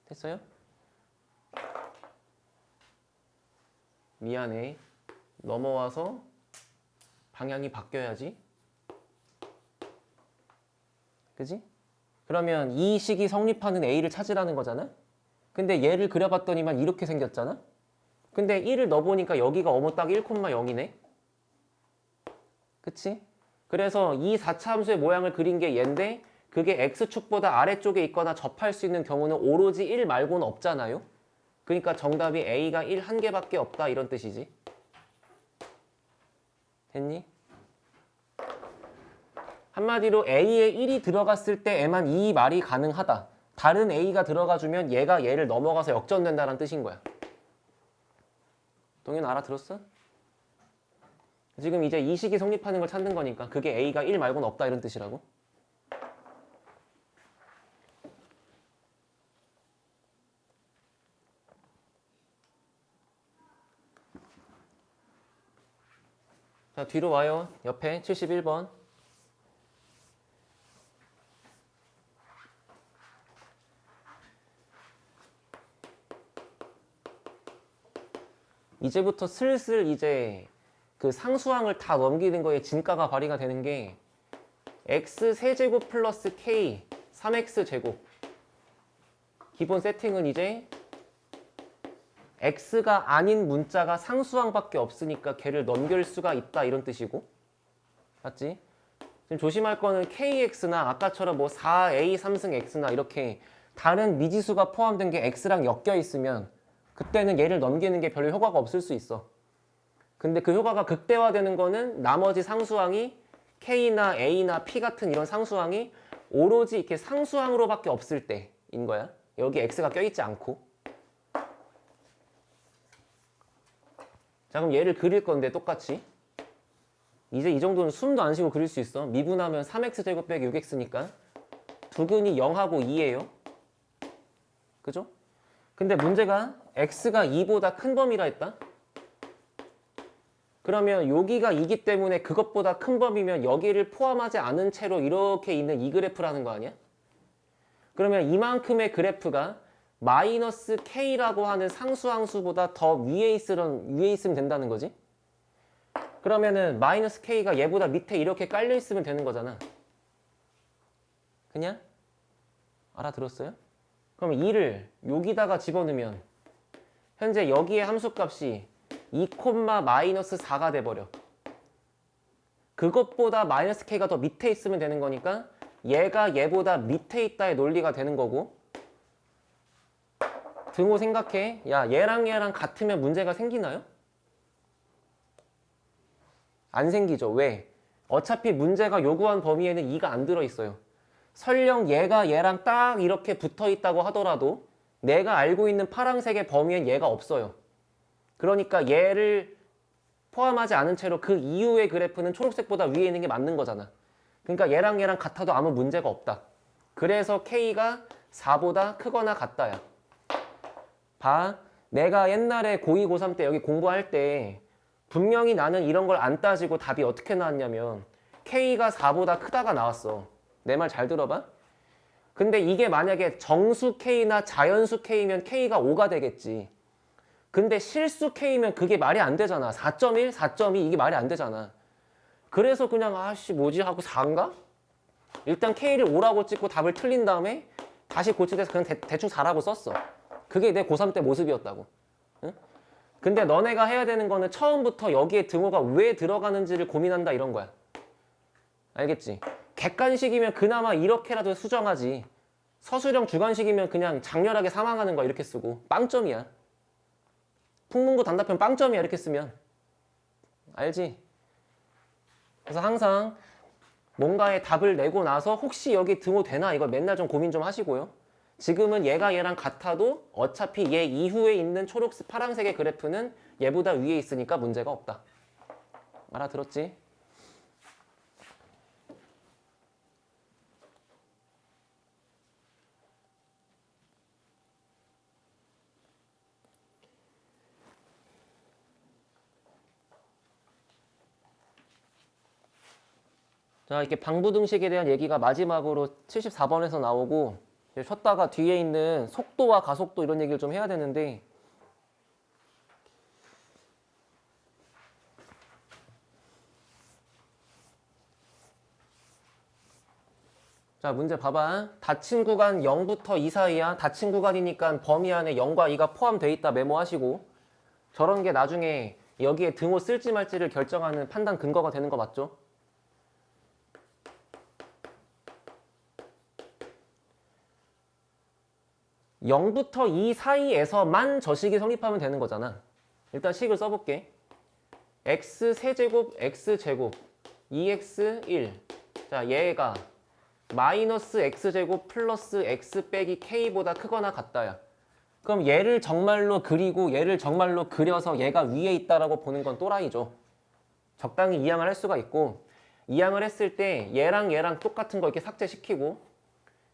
됐어요? 미안해. 넘어와서 방향이 바뀌어야지. 그지? 그러면 이 식이 성립하는 a를 찾으라는 거잖아? 근데 얘를 그려봤더니만 이렇게 생겼잖아? 근데 1을 넣어보니까 여기가 어머 딱 1,0이네? 그치? 그래서 이 4차 함수의 모양을 그린 게 얘인데 그게 x축보다 아래쪽에 있거나 접할 수 있는 경우는 오로지 1 말고는 없잖아요? 그러니까 정답이 a가 1 한 개밖에 없다 이런 뜻이지. 됐니? 한마디로 A에 1이 들어갔을 때에만 이 말이 가능하다. 다른 A가 들어가주면 얘가 얘를 넘어가서 역전된다는 뜻인 거야. 동현 알아들었어? 지금 이제 이 식이 성립하는 걸 찾는 거니까 그게 A가 1 말고는 없다 이런 뜻이라고. 자, 뒤로 와요. 옆에 71번. 이제부터 슬슬 이제 그 상수항을 다 넘기는 거에 진가가 발휘가 되는 게 x 세제곱 플러스 k 3x 제곱. 기본 세팅은 이제 x가 아닌 문자가 상수항밖에 없으니까 걔를 넘길 수가 있다 이런 뜻이고, 맞지? 지금 조심할 거는 kx나 아까처럼 뭐 4a 3승 x나 이렇게 다른 미지수가 포함된 게 x랑 엮여 있으면 그때는 얘를 넘기는 게 별로 효과가 없을 수 있어. 근데 그 효과가 극대화되는 거는 나머지 상수항이 k나 a나 p 같은 이런 상수항이 오로지 이렇게 상수항으로밖에 없을 때인 거야. 여기 x가 껴있지 않고. 자, 그럼 얘를 그릴 건데 똑같이 이제 이 정도는 숨도 안 쉬고 그릴 수 있어. 미분하면 3x제곱 빼기 6x니까 두근이 0하고 2예요. 그죠? 근데 문제가 x가 2보다 큰 범위라 했다. 그러면 여기가 2기 때문에 그것보다 큰 범위면 여기를 포함하지 않은 채로 이렇게 있는 이 그래프라는 거 아니야? 그러면 이만큼의 그래프가 마이너스 k라고 하는 상수항수보다 더 위에 있으면 된다는 거지? 그러면은 마이너스 k가 얘보다 밑에 이렇게 깔려 있으면 되는 거잖아. 그냥? 알아들었어요? 그럼 2를 여기다가 집어넣으면 현재 여기에 함수값이 2, 마이너스 4가 돼버려. 그것보다 마이너스 k가 더 밑에 있으면 되는 거니까 얘가 얘보다 밑에 있다의 논리가 되는 거고, 등호 생각해. 야, 얘랑 같으면 문제가 생기나요? 안 생기죠. 왜? 어차피 문제가 요구한 범위에는 2가 안 들어있어요. 설령 얘가 얘랑 딱 이렇게 붙어있다고 하더라도 내가 알고 있는 파란색의 범위엔 얘가 없어요. 그러니까 얘를 포함하지 않은 채로 그 이후의 그래프는 초록색보다 위에 있는 게 맞는 거잖아. 그러니까 얘랑 같아도 아무 문제가 없다. 그래서 K가 4보다 크거나 같다야. 봐. 내가 옛날에 고2, 고3 때 여기 공부할 때 분명히 나는 이런 걸 안 따지고 답이 어떻게 나왔냐면 K가 4보다 크다가 나왔어. 내 말 잘 들어봐. 근데 이게 만약에 정수 K나 자연수 K면 K가 5가 되겠지. 근데 실수 K면 그게 말이 안 되잖아. 4.1, 4.2 이게 말이 안 되잖아. 그래서 그냥 아씨 뭐지 하고 4인가? 일단 K를 5라고 찍고 답을 틀린 다음에 다시 고치돼서 그냥 대충 4라고 썼어. 그게 내 고3 때 모습이었다고. 응? 근데 너네가 해야 되는 거는 처음부터 여기에 등호가 왜 들어가는지를 고민한다 이런 거야. 알겠지? 객관식이면 그나마 이렇게라도 수정하지. 서술형 주관식이면 그냥 장렬하게 사망하는 거 이렇게 쓰고 빵점이야. 풍문고 단답형 빵점이야 이렇게 쓰면. 알지? 그래서 항상 뭔가에 답을 내고 나서 혹시 여기 등호 되나 이걸 맨날 좀 고민 좀 하시고요. 지금은 얘가 얘랑 같아도 어차피 얘 이후에 있는 초록색 파란색의 그래프는 얘보다 위에 있으니까 문제가 없다. 알아들었지? 자, 이렇게 방부등식에 대한 얘기가 마지막으로 74번에서 나오고 이제 쉬었다가 뒤에 있는 속도와 가속도 이런 얘기를 좀 해야 되는데 자, 문제 봐봐. 닫힌 구간 0부터 2 사이야. 닫힌 구간이니까 범위 안에 0과 2가 포함되어 있다 메모하시고 저런 게 나중에 여기에 등호 쓸지 말지를 결정하는 판단 근거가 되는 거 맞죠? (0부터 2) 사이에서만 저 식이 성립하면 되는 거잖아. 일단 식을 써볼게. x 세제곱 x제곱 2x1 자, 얘가 마이너스 x제곱 플러스 x 빼기 k보다 크거나 같다야. 그럼 얘를 정말로 그리고 얘를 정말로 그려서 얘가 위에 있다라고 보는 건 또라이죠. 적당히 이항을 할 수가 있고, 이항을 했을 때 얘랑 얘랑 똑같은 거 이렇게 삭제시키고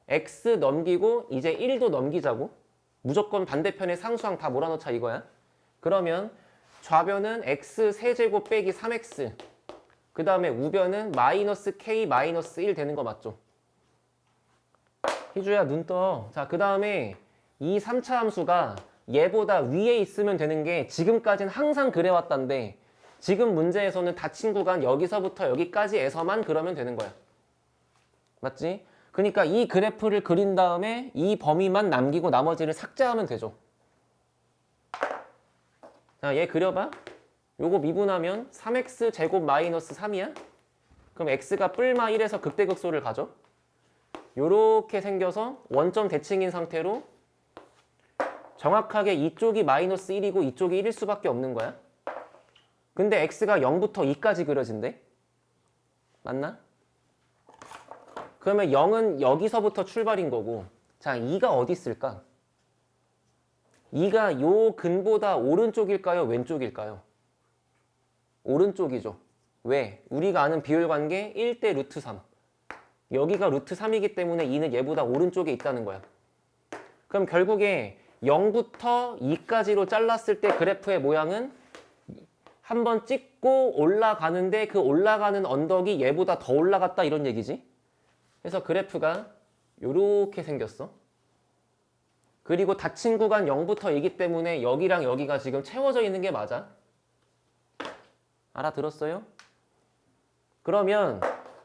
x 넘기고 이제 1도 넘기자고. 무조건 반대편에 상수항 다 몰아넣자 이거야. 그러면 좌변은 x 세제곱 빼기 3x, 그 다음에 우변은 마이너스 k 마이너스 1 되는 거 맞죠? 희주야 눈 떠. 자, 그 다음에 이 3차 함수가 얘보다 위에 있으면 되는 게 지금까지는 항상 그래왔단데, 지금 문제에서는 닫힌 구간 여기서부터 여기까지에서만 그러면 되는 거야. 맞지? 그러니까 이 그래프를 그린 다음에 이 범위만 남기고 나머지를 삭제하면 되죠. 자, 얘 그려봐. 요거 미분하면 3x 제곱 마이너스 3이야? 그럼 x가 뿔마 1에서 극대극소를 가죠. 요렇게 생겨서 원점 대칭인 상태로 정확하게 이쪽이 마이너스 1이고 이쪽이 1일 수밖에 없는 거야. 근데 x가 0부터 2까지 그려진대. 맞나? 그러면 0은 여기서부터 출발인 거고, 자, 2가 어디 있을까? 2가 요 근보다 오른쪽일까요? 왼쪽일까요? 오른쪽이죠. 왜? 우리가 아는 비율 관계 1대 루트 3. 여기가 루트 3이기 때문에 2는 얘보다 오른쪽에 있다는 거야. 그럼 결국에 0부터 2까지로 잘랐을 때 그래프의 모양은 한번 찍고 올라가는데 그 올라가는 언덕이 얘보다 더 올라갔다 이런 얘기지. 그래서 그래프가 요렇게 생겼어. 그리고 닫힌 구간 0부터 2이기 때문에 여기랑 여기가 지금 채워져 있는 게 맞아. 알아들었어요? 그러면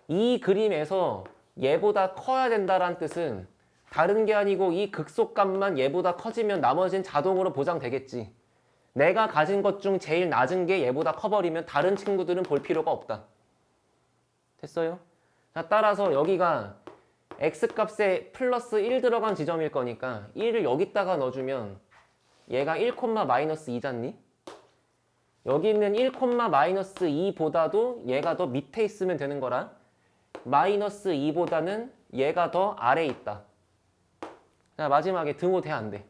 이 그림에서 얘보다 커야 된다는 뜻은 다른 게 아니고 이 극소값만 얘보다 커지면 나머진 자동으로 보장되겠지. 내가 가진 것 중 제일 낮은 게 얘보다 커버리면 다른 친구들은 볼 필요가 없다. 됐어요? 자, 따라서 여기가 x값에 플러스 1 들어간 지점일 거니까 1을 여기다가 넣어주면 얘가 1, 마이너스 2잖니? 여기 있는 1, 마이너스 2보다도 얘가 더 밑에 있으면 되는 거라. 마이너스 2보다는 얘가 더 아래에 있다. 자, 마지막에 등호 돼, 안 돼?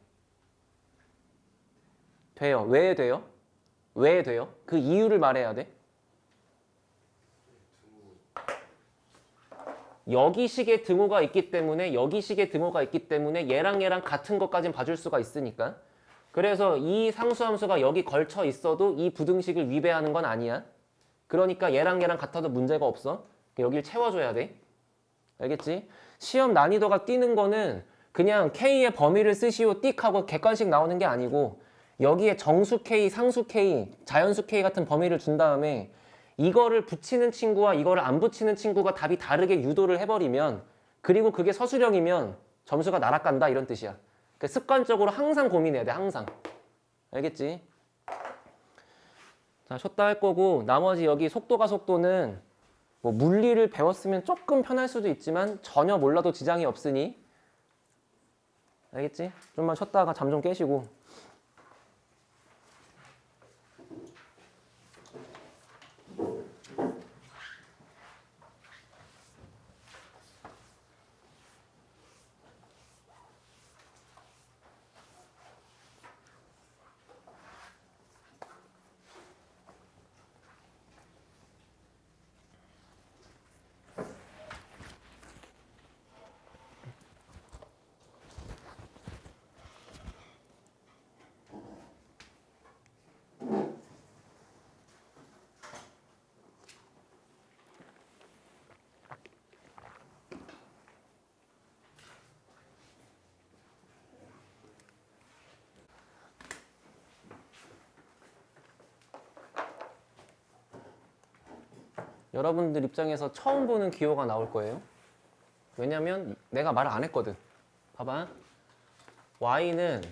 돼요. 왜 돼요? 왜 돼요? 그 이유를 말해야 돼. 여기식의 등호가 있기 때문에 여기식의 등호가 있기 때문에 얘랑 얘랑 같은 것까진 봐줄 수가 있으니까. 그래서 이 상수함수가 여기 걸쳐 있어도 이 부등식을 위배하는 건 아니야. 그러니까 얘랑 얘랑 같아도 문제가 없어. 여길 채워줘야 돼. 알겠지? 시험 난이도가 뛰는 거는 그냥 K의 범위를 쓰시오 띡 하고 객관식 나오는 게 아니고 여기에 정수 K, 상수 K, 자연수 K 같은 범위를 준 다음에 이거를 붙이는 친구와 이거를 안 붙이는 친구가 답이 다르게 유도를 해버리면, 그리고 그게 서술형이면 점수가 날아간다 이런 뜻이야. 그러니까 습관적으로 항상 고민해야 돼. 항상. 알겠지? 자, 쉬었다 할 거고 나머지 여기 속도는 뭐 물리를 배웠으면 조금 편할 수도 있지만 전혀 몰라도 지장이 없으니. 알겠지? 좀만 쉬었다가 잠 좀 깨시고. 여러분들 입장에서 처음 보는 기호가 나올 거예요. 왜냐면 내가 말을 안 했거든. 봐봐. y는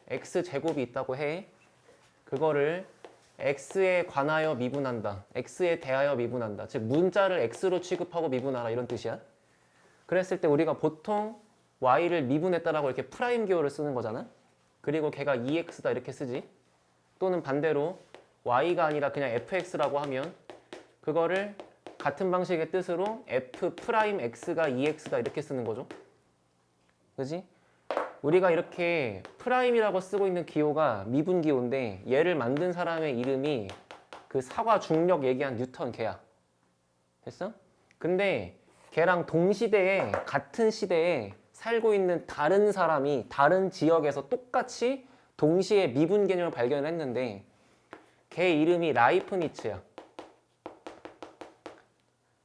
x제곱이 있다고 해. 그거를 x에 관하여 미분한다. x에 대하여 미분한다. 즉 문자를 x로 취급하고 미분하라 이런 뜻이야. 그랬을 때 우리가 보통 y를 미분했다라고 이렇게 프라임 기호를 쓰는 거잖아. 그리고 걔가 2x다 이렇게 쓰지. 또는 반대로 y가 아니라 그냥 fx라고 하면 그거를 같은 방식의 뜻으로 f 프라임 x가 2x다 이렇게 쓰는 거죠. 그지? 우리가 이렇게 프라임이라고 쓰고 있는 기호가 미분 기호인데 얘를 만든 사람의 이름이 그 사과 중력 얘기한 뉴턴 걔야. 됐어? 근데 걔랑 동시대에 같은 시대에 살고 있는 다른 사람이 다른 지역에서 똑같이 동시에 미분 개념을 발견을 했는데 걔 이름이 라이프니츠야.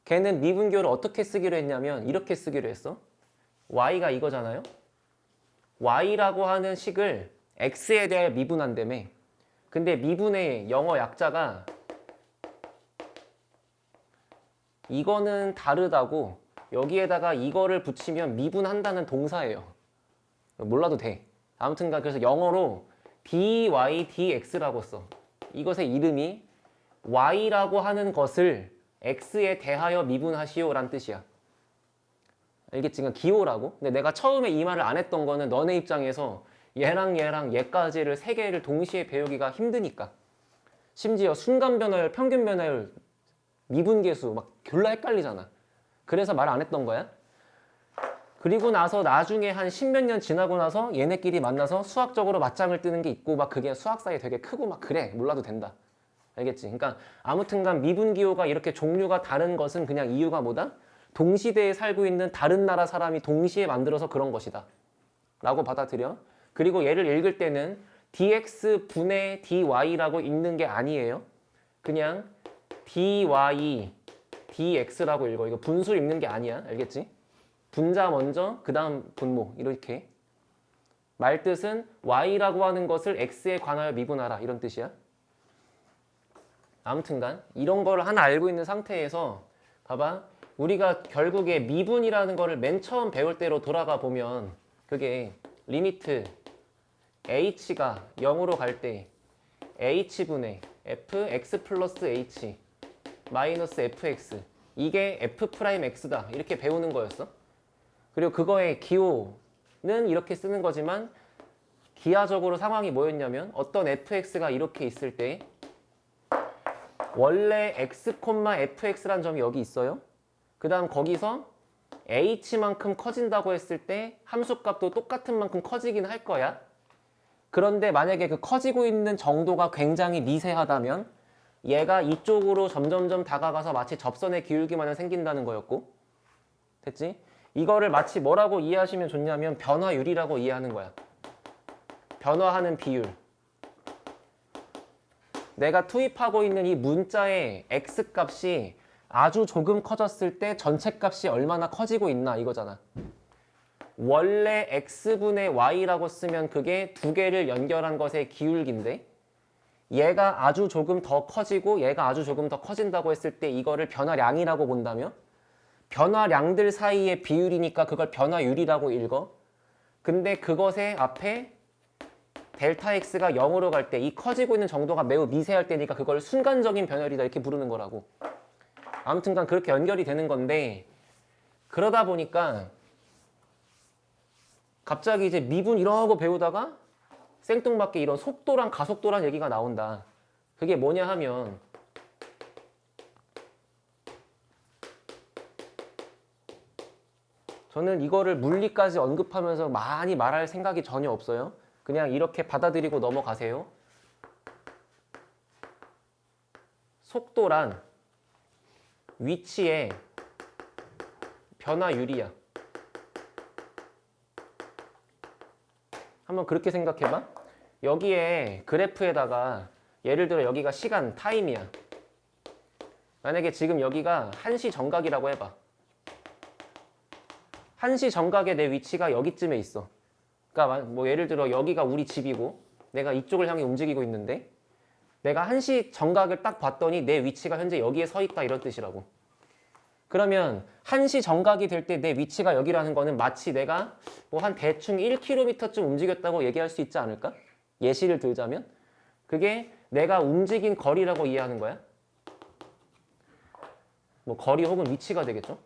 걔는 미분 기호를 어떻게 쓰기로 했냐면 이렇게 쓰기로 했어. y가 이거잖아요. y라고 하는 식을 x에 대해 미분한다며. 근데 미분의 영어 약자가 이거는 다르다고 여기에다가 이거를 붙이면 미분한다는 동사예요. 몰라도 돼. 아무튼간 그래서 영어로 dy dx라고 써. 이것의 이름이 y라고 하는 것을 x에 대하여 미분하시오 라는 뜻이야. 알겠지? 그러니까 기호라고. 근데 내가 처음에 이 말을 안 했던 거는 너네 입장에서 얘랑 얘까지를 세 개를 동시에 배우기가 힘드니까. 심지어 순간 변화율, 평균 변화율, 미분계수 막 졸라 헷갈리잖아. 그래서 말 안 했던 거야. 그리고 나서 나중에 한 십몇 년 지나고 나서 얘네끼리 만나서 수학적으로 맞짱을 뜨는 게 있고 막 그게 수학사에 되게 크고 막 그래. 몰라도 된다. 알겠지? 그러니까 아무튼간 미분기호가 이렇게 종류가 다른 것은 그냥 이유가 뭐다? 동시대에 살고 있는 다른 나라 사람이 동시에 만들어서 그런 것이다. 라고 받아들여. 그리고 얘를 읽을 때는 dx 분의 dy라고 읽는 게 아니에요. 그냥 dy dx라고 읽어. 이거 분수 읽는 게 아니야. 알겠지? 분자 먼저 그 다음 분모 이렇게. 말뜻은 y라고 하는 것을 x에 관하여 미분하라 이런 뜻이야. 아무튼간 이런 거를 하나 알고 있는 상태에서 봐봐. 우리가 결국에 미분이라는 거를 맨 처음 배울 때로 돌아가 보면 그게 리미트 h가 0으로 갈 때 h분의 fx 플러스 h 마이너스 fx 이게 f 프라임 x다 이렇게 배우는 거였어. 그리고 그거의 기호는 이렇게 쓰는 거지만 기하적으로 상황이 뭐였냐면 어떤 fx가 이렇게 있을 때 원래 x, fx라는 점이 여기 있어요. 그 다음 거기서 h만큼 커진다고 했을 때 함수값도 똑같은 만큼 커지긴 할 거야. 그런데 만약에 그 커지고 있는 정도가 굉장히 미세하다면 얘가 이쪽으로 점점점 다가가서 마치 접선의 기울기 마냥 생긴다는 거였고. 됐지? 이거를 마치 뭐라고 이해하시면 좋냐면 변화율이라고 이해하는 거야. 변화하는 비율. 내가 투입하고 있는 이 문자의 x값이 아주 조금 커졌을 때 전체 값이 얼마나 커지고 있나 이거잖아. 원래 x분의 y라고 쓰면 그게 두 개를 연결한 것의 기울기인데 얘가 아주 조금 더 커지고 얘가 아주 조금 더 커진다고 했을 때 이거를 변화량이라고 본다며 변화량들 사이의 비율이니까 그걸 변화율이라고 읽어. 근데 그것의 앞에 델타 x가 0으로 갈 때 이 커지고 있는 정도가 매우 미세할 때니까 그걸 순간적인 변화율이다 이렇게 부르는 거라고. 아무튼간 그렇게 연결이 되는 건데 그러다 보니까 갑자기 이제 미분 이러고 배우다가 생뚱맞게 이런 속도랑 가속도란 얘기가 나온다. 그게 뭐냐 하면 저는 이거를 물리까지 언급하면서 많이 말할 생각이 전혀 없어요. 그냥 이렇게 받아들이고 넘어가세요. 속도란 위치의 변화율이야. 한번 그렇게 생각해봐. 여기에 그래프에다가 예를 들어 여기가 시간, 타임이야. 만약에 지금 여기가 1시 정각이라고 해봐. 1시 정각에 내 위치가 여기쯤에 있어. 그러니까 뭐 예를 들어 여기가 우리 집이고 내가 이쪽을 향해 움직이고 있는데 내가 1시 정각을 딱 봤더니 내 위치가 현재 여기에 서 있다 이런 뜻이라고. 그러면 1시 정각이 될 때 내 위치가 여기라는 거는 마치 내가 뭐 한 대충 1km쯤 움직였다고 얘기할 수 있지 않을까? 예시를 들자면 그게 내가 움직인 거리라고 이해하는 거야. 뭐 거리 혹은 위치가 되겠죠.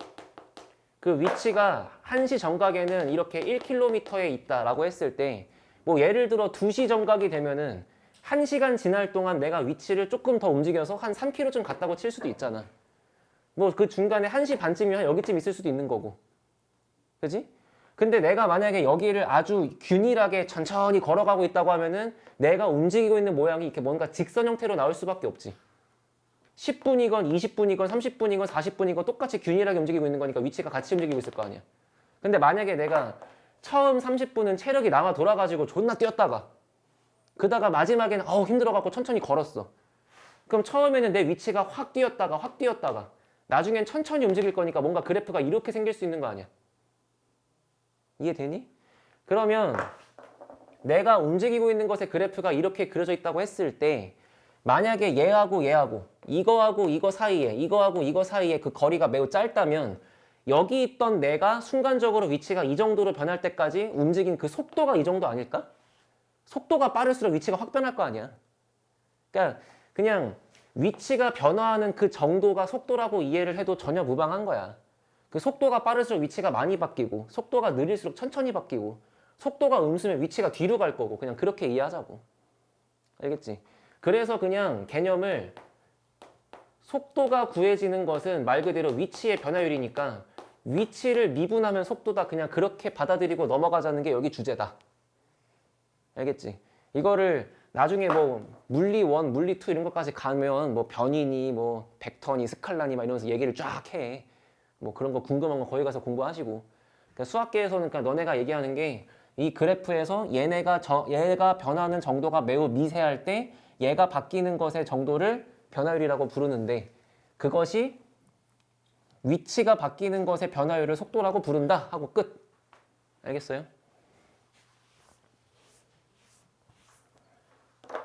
그 위치가 1시 정각에는 이렇게 1km에 있다라고 했을 때 뭐 예를 들어 2시 정각이 되면은 1시간 지날 동안 내가 위치를 조금 더 움직여서 한 3km쯤 갔다고 칠 수도 있잖아. 뭐 그 중간에 1시 반쯤이면 여기쯤 있을 수도 있는 거고. 그지? 근데 내가 만약에 여기를 아주 균일하게 천천히 걸어가고 있다고 하면은 내가 움직이고 있는 모양이 이렇게 뭔가 직선 형태로 나올 수밖에 없지. 10분이건 20분이건 30분이건 40분이건 똑같이 균일하게 움직이고 있는 거니까 위치가 같이 움직이고 있을 거 아니야. 근데 만약에 내가 처음 30분은 체력이 남아 돌아가지고 존나 뛰었다가 그다가 마지막에는 힘들어갖고 천천히 걸었어. 그럼 처음에는 내 위치가 확 뛰었다가 나중엔 천천히 움직일 거니까 뭔가 그래프가 이렇게 생길 수 있는 거 아니야. 이해되니? 그러면 내가 움직이고 있는 것의 그래프가 이렇게 그려져 있다고 했을 때 만약에 얘하고 이거하고 이거 사이에 그 거리가 매우 짧다면 여기 있던 내가 순간적으로 위치가 이 정도로 변할 때까지 움직인 그 속도가 이 정도 아닐까? 속도가 빠를수록 위치가 확 변할 거 아니야. 그러니까 그냥 위치가 변화하는 그 정도가 속도라고 이해를 해도 전혀 무방한 거야. 그 속도가 빠를수록 위치가 많이 바뀌고 속도가 느릴수록 천천히 바뀌고 속도가 음수면 위치가 뒤로 갈 거고 그냥 그렇게 이해하자고. 알겠지? 그래서 그냥 개념을 속도가 구해지는 것은 말 그대로 위치의 변화율이니까 위치를 미분하면 속도다 그냥 그렇게 받아들이고 넘어가자는 게 여기 주제다. 알겠지? 이거를 나중에 뭐 물리 1, 물리 2 이런 것까지 가면 뭐 변이니 뭐 벡터니 스칼라니 막 이러면서 얘기를 쫙 해. 뭐 그런 거 궁금한 거 거기 가서 공부하시고. 그러니까 수학계에서는 그러니까 너네가 얘기하는 게 이 그래프에서 얘가 변하는 정도가 매우 미세할 때 얘가 바뀌는 것의 정도를 변화율이라고 부르는데 그것이 위치가 바뀌는 것의 변화율을 속도라고 부른다 하고 끝. 알겠어요?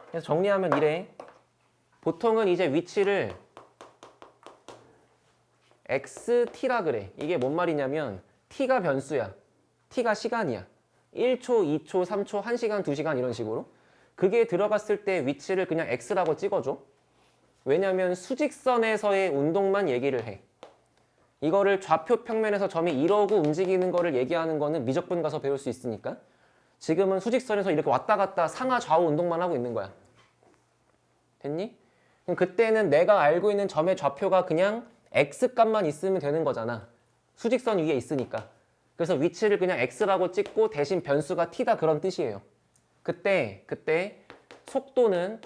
그래서 정리하면 이래. 보통은 이제 위치를 xt라 그래. 이게 뭔 말이냐면 t가 변수야. t가 시간이야. 1초, 2초, 3초, 1시간, 2시간 이런 식으로. 그게 들어갔을 때 위치를 그냥 x라고 찍어줘. 왜냐면 수직선에서의 운동만 얘기를 해. 이거를 좌표 평면에서 점이 이러고 움직이는 거를 얘기하는 거는 미적분 가서 배울 수 있으니까. 지금은 수직선에서 이렇게 왔다 갔다 상하 좌우 운동만 하고 있는 거야. 됐니? 그럼 그때는 내가 알고 있는 점의 좌표가 그냥 x값만 있으면 되는 거잖아. 수직선 위에 있으니까. 그래서 위치를 그냥 x라고 찍고 대신 변수가 t다 그런 뜻이에요. 그때 속도는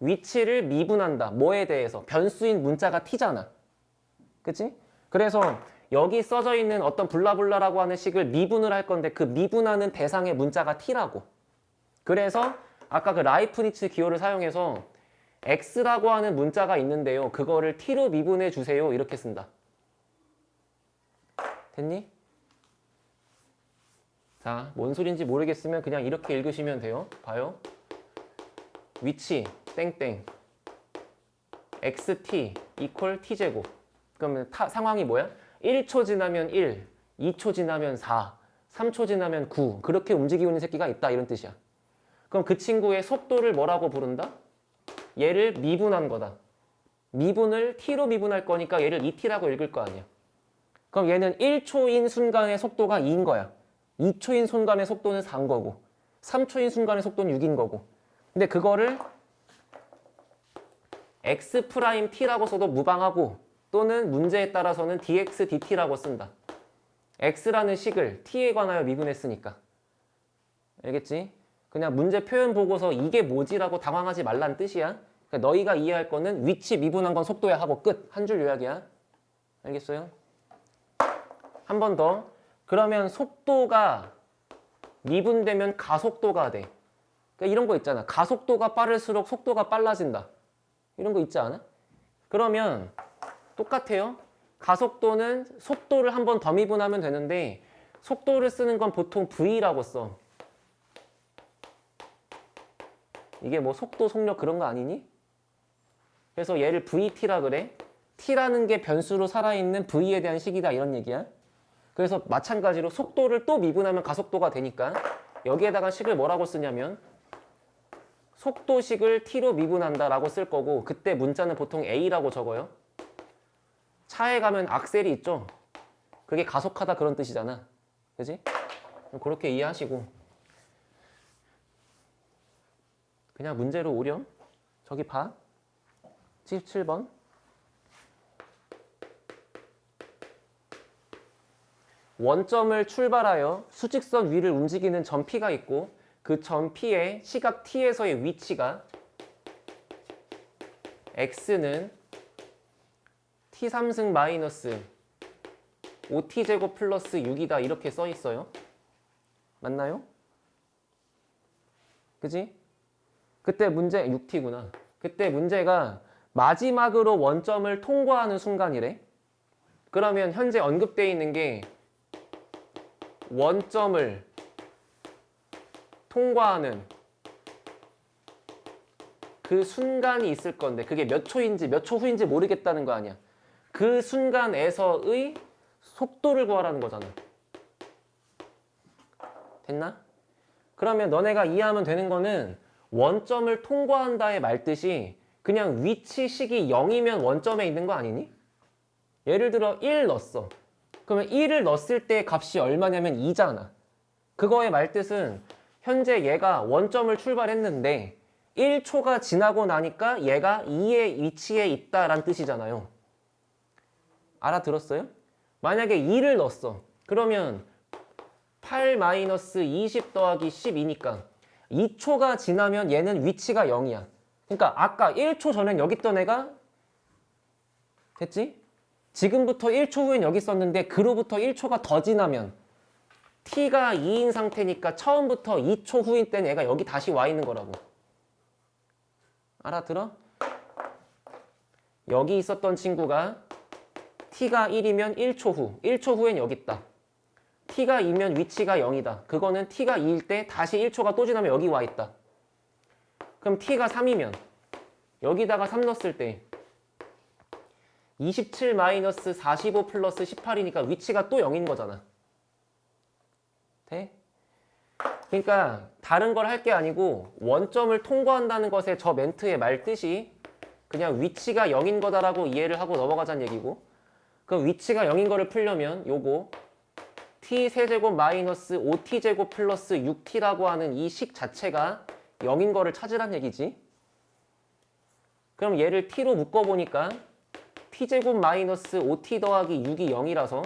위치를 미분한다. 뭐에 대해서? 변수인 문자가 t잖아. 그치? 그래서 여기 써져 있는 어떤 블라블라라고 하는 식을 미분을 할 건데 그 미분하는 대상의 문자가 t라고. 그래서 아까 그 라이프니츠 기호를 사용해서 x라고 하는 문자가 있는데요. 그거를 t로 미분해 주세요. 이렇게 쓴다. 됐니? 자, 뭔 소린지 모르겠으면 그냥 이렇게 읽으시면 돼요. 봐요. 위치 땡땡 xt 이퀄 t제곱. 그러면 상황이 뭐야? 1초 지나면 1, 2초 지나면 4, 3초 지나면 9 그렇게 움직이고 있는 새끼가 있다 이런 뜻이야. 그럼 그 친구의 속도를 뭐라고 부른다? 얘를 미분한 거다. 미분을 t로 미분할 거니까 얘를 2t라고 읽을 거 아니야. 그럼 얘는 1초인 순간의 속도가 2인 거야. 2초인 순간의 속도는 4인 거고 3초인 순간의 속도는 6인 거고. 근데 그거를 x't라고 써도 무방하고 또는 문제에 따라서는 dx dt라고 쓴다. x라는 식을 t에 관하여 미분했으니까. 알겠지? 그냥 문제 표현 보고서 이게 뭐지라고 당황하지 말란 뜻이야. 그러니까 너희가 이해할 거는 위치 미분한 건 속도야 하고 끝. 한 줄 요약이야. 알겠어요? 한 번 더. 그러면 속도가 미분되면 가속도가 돼. 그러니까 이런 거 있잖아. 가속도가 빠를수록 속도가 빨라진다. 이런 거 있지 않아? 그러면 똑같아요. 가속도는 속도를 한 번 더 미분하면 되는데 속도를 쓰는 건 보통 V라고 써. 이게 뭐 속도, 속력 그런 거 아니니? 그래서 얘를 VT라 그래. T라는 게 변수로 살아있는 V에 대한 식이다 이런 얘기야. 그래서 마찬가지로 속도를 또 미분하면 가속도가 되니까 여기에다가 식을 뭐라고 쓰냐면 속도식을 t로 미분한다라고 쓸 거고 그때 문자는 보통 a라고 적어요. 차에 가면 악셀이 있죠. 그게 가속하다 그런 뜻이잖아. 그지? 그렇게 이해하시고 그냥 문제로 오렴. 저기 봐. 77번. 원점을 출발하여 수직선 위를 움직이는 점 P가 있고 그 점 P의 시각 T에서의 위치가 X는 T3승 마이너스 5T제곱 플러스 6이다 이렇게 써 있어요. 맞나요? 그지? 그때 문제 6T구나. 그때 문제가 마지막으로 원점을 통과하는 순간이래. 그러면 현재 언급되어 있는 게 원점을 통과하는 그 순간이 있을 건데 그게 몇 초인지 몇 초 후인지 모르겠다는 거 아니야. 그 순간에서의 속도를 구하라는 거잖아. 됐나? 그러면 너네가 이해하면 되는 거는 원점을 통과한다의 말뜻이 그냥 위치 시기 0이면 원점에 있는 거 아니니? 예를 들어 1 넣었어. 그러면 1을 넣었을 때 값이 얼마냐면 2잖아. 그거의 말뜻은 현재 얘가 원점을 출발했는데 1초가 지나고 나니까 얘가 2의 위치에 있다라는 뜻이잖아요. 알아들었어요? 만약에 2를 넣었어. 그러면 8-20 더하기 12니까 2초가 지나면 얘는 위치가 0이야. 그러니까 아까 1초 전엔 여기 있던 애가 됐지? 지금부터 1초 후엔 여기 있었는데 그로부터 1초가 더 지나면 t가 2인 상태니까 처음부터 2초 후인 때는 얘가 여기 다시 와 있는 거라고. 알아들어? 여기 있었던 친구가 t가 1이면 1초 후, 1초 후엔 여기 있다. t가 2면 위치가 0이다. 그거는 t가 2일 때 다시 1초가 또 지나면 여기 와 있다. 그럼 t가 3이면 여기다가 3 넣었을 때 27-45 플러스 18이니까 위치가 또 0인 거잖아. 돼? 그러니까 다른 걸 할 게 아니고 원점을 통과한다는 것의 저 멘트의 말뜻이 그냥 위치가 0인 거다라고 이해를 하고 넘어가자는 얘기고 그 위치가 0인 거를 풀려면 요거 t 세제곱 마이너스 5t제곱 플러스 6t라고 하는 이 식 자체가 0인 거를 찾으란 얘기지. 그럼 얘를 t로 묶어보니까 t제곱 마이너스 5t 더하기 6이 0이라서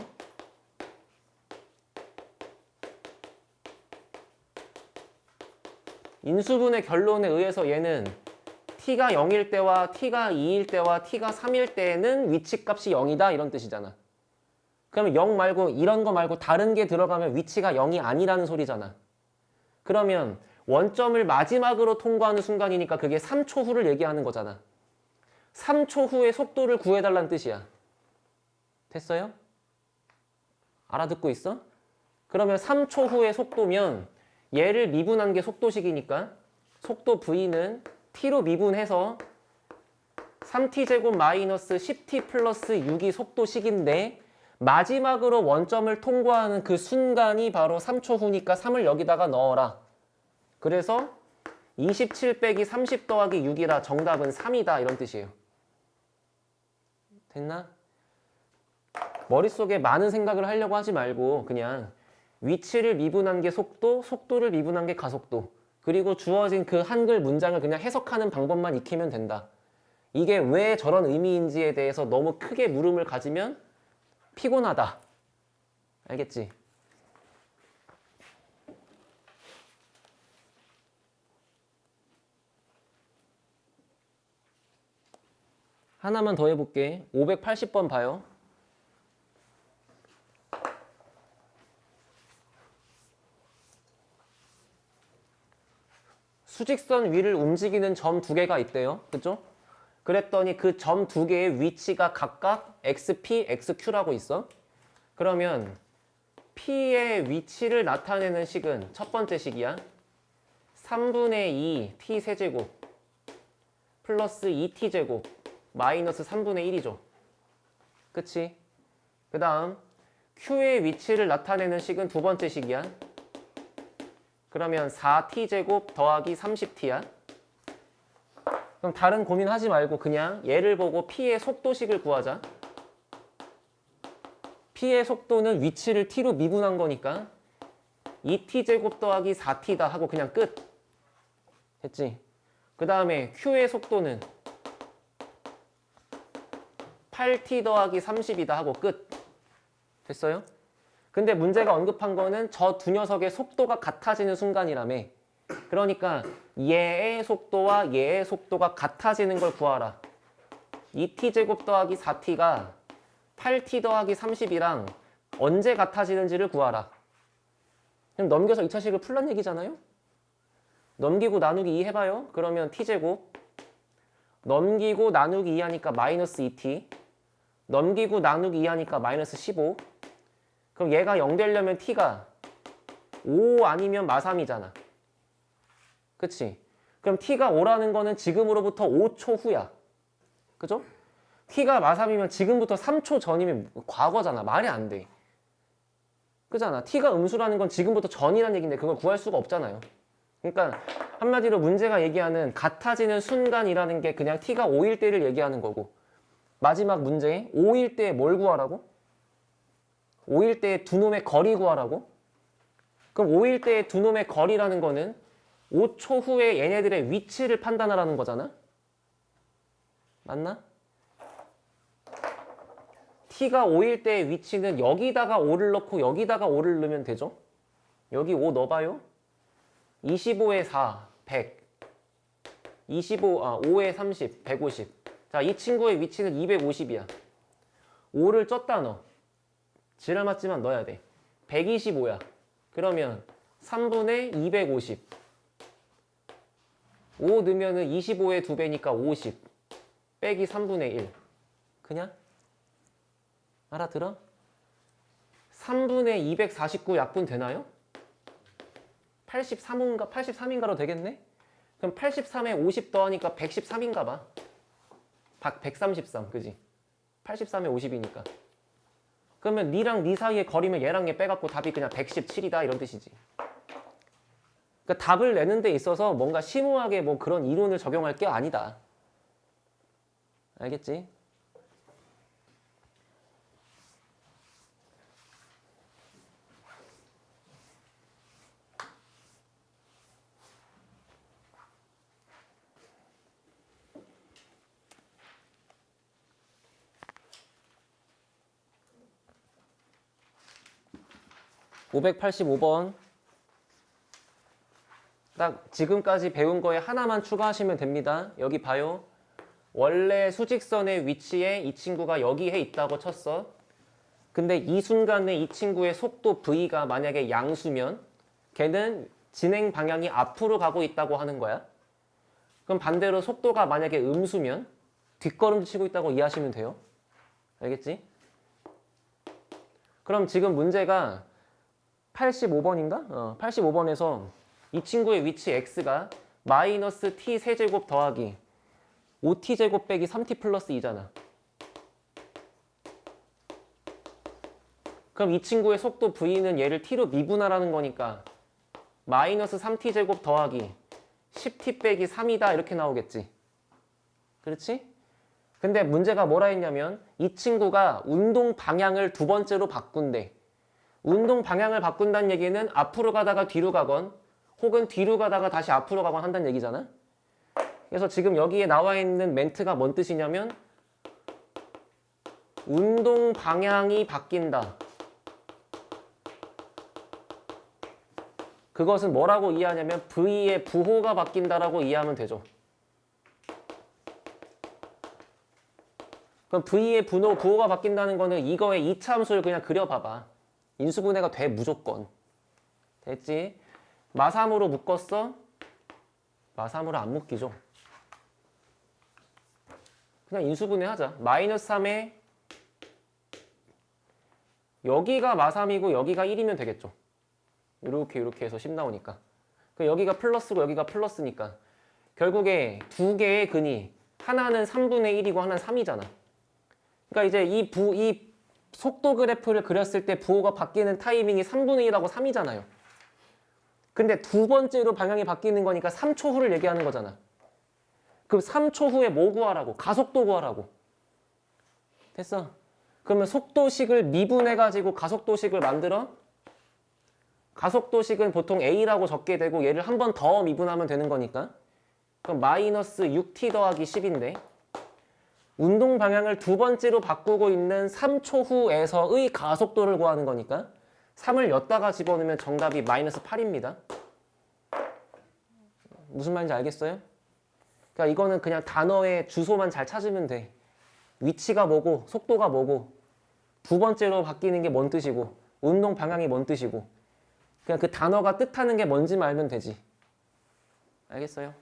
인수분해 결론에 의해서 얘는 t가 0일 때와 t가 2일 때와 t가 3일 때는 위치값이 0이다 이런 뜻이잖아. 그러면 0 말고 이런 거 말고 다른 게 들어가면 위치가 0이 아니라는 소리잖아. 그러면 원점을 마지막으로 통과하는 순간이니까 그게 3초 후를 얘기하는 거잖아. 3초 후의 속도를 구해달라는 뜻이야. 됐어요? 알아듣고 있어? 그러면 3초 후의 속도면 얘를 미분한 게 속도식이니까 속도 v는 t로 미분해서 3t제곱 마이너스 10t 플러스 6이 속도식인데 마지막으로 원점을 통과하는 그 순간이 바로 3초 후니까 3을 여기다가 넣어라. 그래서 27 빼기 30 더하기 6이라 정답은 3이다 이런 뜻이에요. 됐나? 머릿속에 많은 생각을 하려고 하지 말고 그냥 위치를 미분한 게 속도, 속도를 미분한 게 가속도 그리고 주어진 그 한글 문장을 그냥 해석하는 방법만 익히면 된다. 이게 왜 저런 의미인지에 대해서 너무 크게 물음을 가지면 피곤하다. 알겠지? 하나만 더 해볼게. 580번 봐요. 수직선 위를 움직이는 점 두 개가 있대요. 그죠? 그랬더니 그 점 두 개의 위치가 각각 XP, XQ라고 있어. 그러면 P의 위치를 나타내는 식은 첫 번째 식이야. 3분의 2 T 세제곱 플러스 2T제곱 마이너스 3분의 1이죠. 그치? 그 다음 Q의 위치를 나타내는 식은 두 번째 식이야. 그러면 4T제곱 더하기 30T야. 그럼 다른 고민하지 말고 그냥 얘를 보고 P의 속도식을 구하자. P의 속도는 위치를 T로 미분한 거니까 2T제곱 더하기 4T다 하고 그냥 끝. 됐지? 그 다음에 Q의 속도는 8T 더하기 30이다 하고 끝. 됐어요? 근데 문제가 언급한 거는 저 두 녀석의 속도가 같아지는 순간이라며. 그러니까 얘의 속도와 얘의 속도가 같아지는 걸 구하라. 2t제곱 더하기 4t가 8t 더하기 30이랑 언제 같아지는지를 구하라. 그럼 넘겨서 2차식을 풀란 얘기잖아요? 넘기고 나누기 2 해봐요. 그러면 t제곱. 넘기고 나누기 2 하니까 마이너스 2t. 넘기고 나누기 2 하니까 마이너스 15. 그럼 얘가 0 되려면 t가 5 아니면 마3이잖아. 그치? 그럼 t가 5라는 거는 지금으로부터 5초 후야. 그죠? t가 마3이면 지금부터 3초 전이면 과거잖아. 말이 안 돼. 그잖아. t가 음수라는 건 지금부터 전이라는 얘기인데 그걸 구할 수가 없잖아요. 그러니까 한마디로 문제가 얘기하는 같아지는 순간이라는 게 그냥 t가 5일 때를 얘기하는 거고, 마지막 문제에 5일 때에 뭘 구하라고? 5일 때에 두 놈의 거리 구하라고? 그럼 5일 때에 두 놈의 거리라는 거는 5초 후에 얘네들의 위치를 판단하라는 거잖아? 맞나? t가 5일 때의 위치는 여기다가 5를 넣고 여기다가 5를 넣으면 되죠? 여기 5 넣어봐요. 25에 4, 100. 5에 30, 150. 자, 이 친구의 위치는 250이야. 5를 쪘다 넣어. 지랄 맞지만 넣어야 돼. 125야. 그러면 3분의 250. 5 넣으면은 25의 2배니까 50. 빼기 3분의 1. 그냥? 알아들어? 3분의 249 약분 되나요? 83인가로 되겠네? 그럼 83에 50 더하니까 113인가 봐. 133, 그지? 83에 50이니까. 그러면 니랑 니 사이의 거리면 얘랑 얘 빼갖고 답이 그냥 117이다 이런 뜻이지. 그러니까 답을 내는 데 있어서 뭔가 심오하게 뭐 그런 이론을 적용할 게 아니다. 알겠지? (585번) 딱 지금까지 배운 거에 하나만 추가하시면 됩니다. 여기 봐요. 원래 수직선의 위치에 이 친구가 여기에 있다고 쳤어. 근데 이 순간에 이 친구의 속도 v가 만약에 양수면 걔는 진행 방향이 앞으로 가고 있다고 하는 거야. 그럼 반대로 속도가 만약에 음수면 뒷걸음질 치고 있다고 이해하시면 돼요. 알겠지? 그럼 지금 문제가 85번인가? 85번에서 이 친구의 위치 x가 마이너스 t 세제곱 더하기 5t 제곱 빼기 3t 플러스 2잖아. 그럼 이 친구의 속도 v는 얘를 t로 미분하라는 거니까 마이너스 3t 제곱 더하기 10t 빼기 3이다 이렇게 나오겠지. 그렇지? 근데 문제가 뭐라 했냐면 이 친구가 운동 방향을 두 번째로 바꾼대. 운동 방향을 바꾼다는 얘기는 앞으로 가다가 뒤로 가건 혹은 뒤로 가다가 다시 앞으로 가건 한다는 얘기잖아. 그래서 지금 여기에 나와 있는 멘트가 뭔 뜻이냐면 운동 방향이 바뀐다. 그것은 뭐라고 이해하냐면 V의 부호가 바뀐다라고 이해하면 되죠. 그럼 V의 부호가 바뀐다는 거는 이거의 이차함수를 그냥 그려봐봐. 인수분해가 돼 무조건. 됐지? 마3으로 묶었어? 마3으로 안 묶이죠. 그냥 인수분해 하자. 마이너스 3에 여기가 마3이고 여기가 1이면 되겠죠. 이렇게 해서 10 나오니까. 여기가 플러스고 여기가 플러스니까. 결국에 두 개의 근이 하나는 3분의 1이고 하나는 3이잖아. 그러니까 이제 이 속도 그래프를 그렸을 때 부호가 바뀌는 타이밍이 3분의 1하고 3이잖아요. 근데 두 번째로 방향이 바뀌는 거니까 3초 후를 얘기하는 거잖아. 그럼 3초 후에 뭐 구하라고? 가속도 구하라고. 됐어? 그러면 속도식을 미분해가지고 가속도식을 만들어? 가속도식은 보통 A라고 적게 되고 얘를 한 번 더 미분하면 되는 거니까. 그럼 마이너스 6t 더하기 10인데 운동 방향을 두 번째로 바꾸고 있는 3초 후에서의 가속도를 구하는 거니까 3을 엿다가 집어넣으면 정답이 마이너스 8입니다. 무슨 말인지 알겠어요? 그러니까 이거는 그냥 단어의 주소만 잘 찾으면 돼. 위치가 뭐고 속도가 뭐고 두 번째로 바뀌는 게 뭔 뜻이고 운동 방향이 뭔 뜻이고 그냥 그 단어가 뜻하는 게 뭔지만 알면 되지. 알겠어요?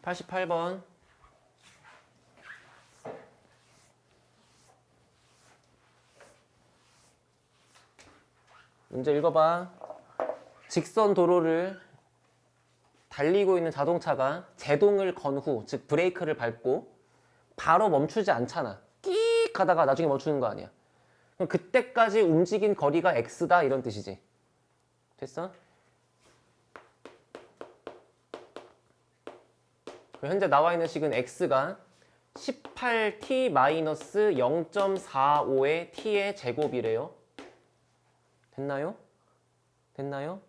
(88번) 문제 읽어봐. 직선 도로를 달리고 있는 자동차가 제동을 건 후, 즉 브레이크를 밟고 바로 멈추지 않잖아. 끼익 하다가 나중에 멈추는 거 아니야. 그럼 그때까지 움직인 거리가 x다 이런 뜻이지. 됐어? 현재 나와 있는 식은 x가 18t-0.45의 t의 제곱이래요. 됐나요? 됐나요?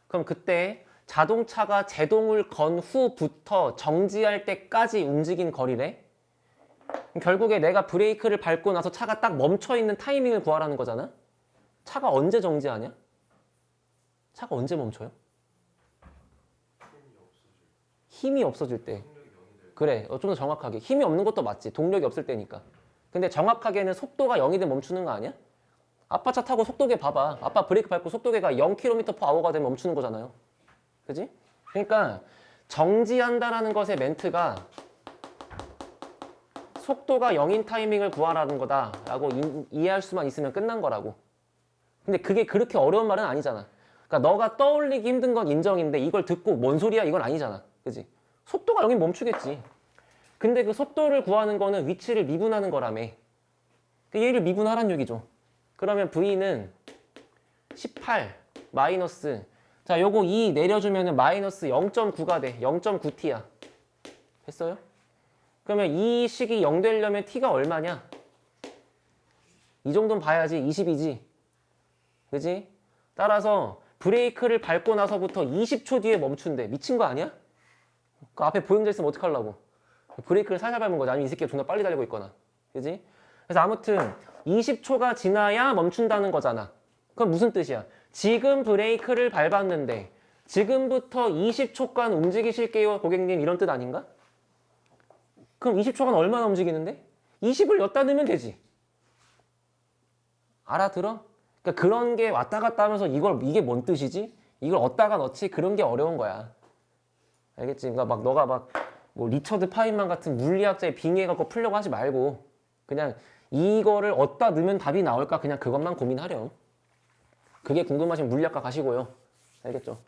그럼 그때 자동차가 제동을 건 후부터 정지할 때까지 움직인 거리래. 결국에 내가 브레이크를 밟고 나서 차가 딱 멈춰 있는 타이밍을 구하라는 거잖아. 차가 언제 정지하냐? 차가 언제 멈춰요? 힘이 없어질 때. 그래, 좀 더 정확하게. 힘이 없는 것도 맞지. 동력이 없을 때니까. 근데 정확하게는 속도가 0이 되면 멈추는 거 아니야? 아빠 차 타고 속도계 봐봐. 아빠 브레이크 밟고 속도계가 0km/h가 되면 멈추는 거잖아요. 그지? 그러니까 정지한다라는 것의 멘트가 속도가 0인 타이밍을 구하라는 거다라고 이해할 수만 있으면 끝난 거라고. 근데 그게 그렇게 어려운 말은 아니잖아. 그러니까 너가 떠올리기 힘든 건 인정인데 이걸 듣고 뭔 소리야 이건 아니잖아. 그지? 속도가 0이면 멈추겠지. 근데 그 속도를 구하는 거는 위치를 미분하는 거라며. 얘를 미분하란 얘기죠. 그러면 V는 18 마이너스 자 요거 2 내려주면은 마이너스 0.9가 돼. 0.9t야. 됐어요? 그러면 이 식이 0 되려면 t가 얼마냐? 이 정도는 봐야지. 20이지. 그지? 따라서 브레이크를 밟고 나서부터 20초 뒤에 멈춘대. 미친 거 아니야? 그 앞에 보행자 있으면 어떡하려고? 브레이크를 살살 밟은 거지. 아니면 이 새끼가 존나 빨리 달리고 있거나. 그지? 그래서 아무튼 20초가 지나야 멈춘다는 거잖아. 그럼 무슨 뜻이야? 지금 브레이크를 밟았는데 지금부터 20초간 움직이실게요 고객님 이런 뜻 아닌가? 그럼 20초간 얼마나 움직이는데? 20을 엿다 넣으면 되지. 알아들어? 그러니까 그런 게 왔다 갔다 하면서 이게 뭔 뜻이지? 이걸 어디다가 넣지? 그런 게 어려운 거야. 알겠지? 그러니까 막 너가 막 뭐 리처드 파인만 같은 물리학자의 빙의해갖고 풀려고 하지 말고 그냥 이거를 어디다 넣으면 답이 나올까 그냥 그것만 고민하렴. 그게 궁금하신 물리학과 가시고요. 알겠죠?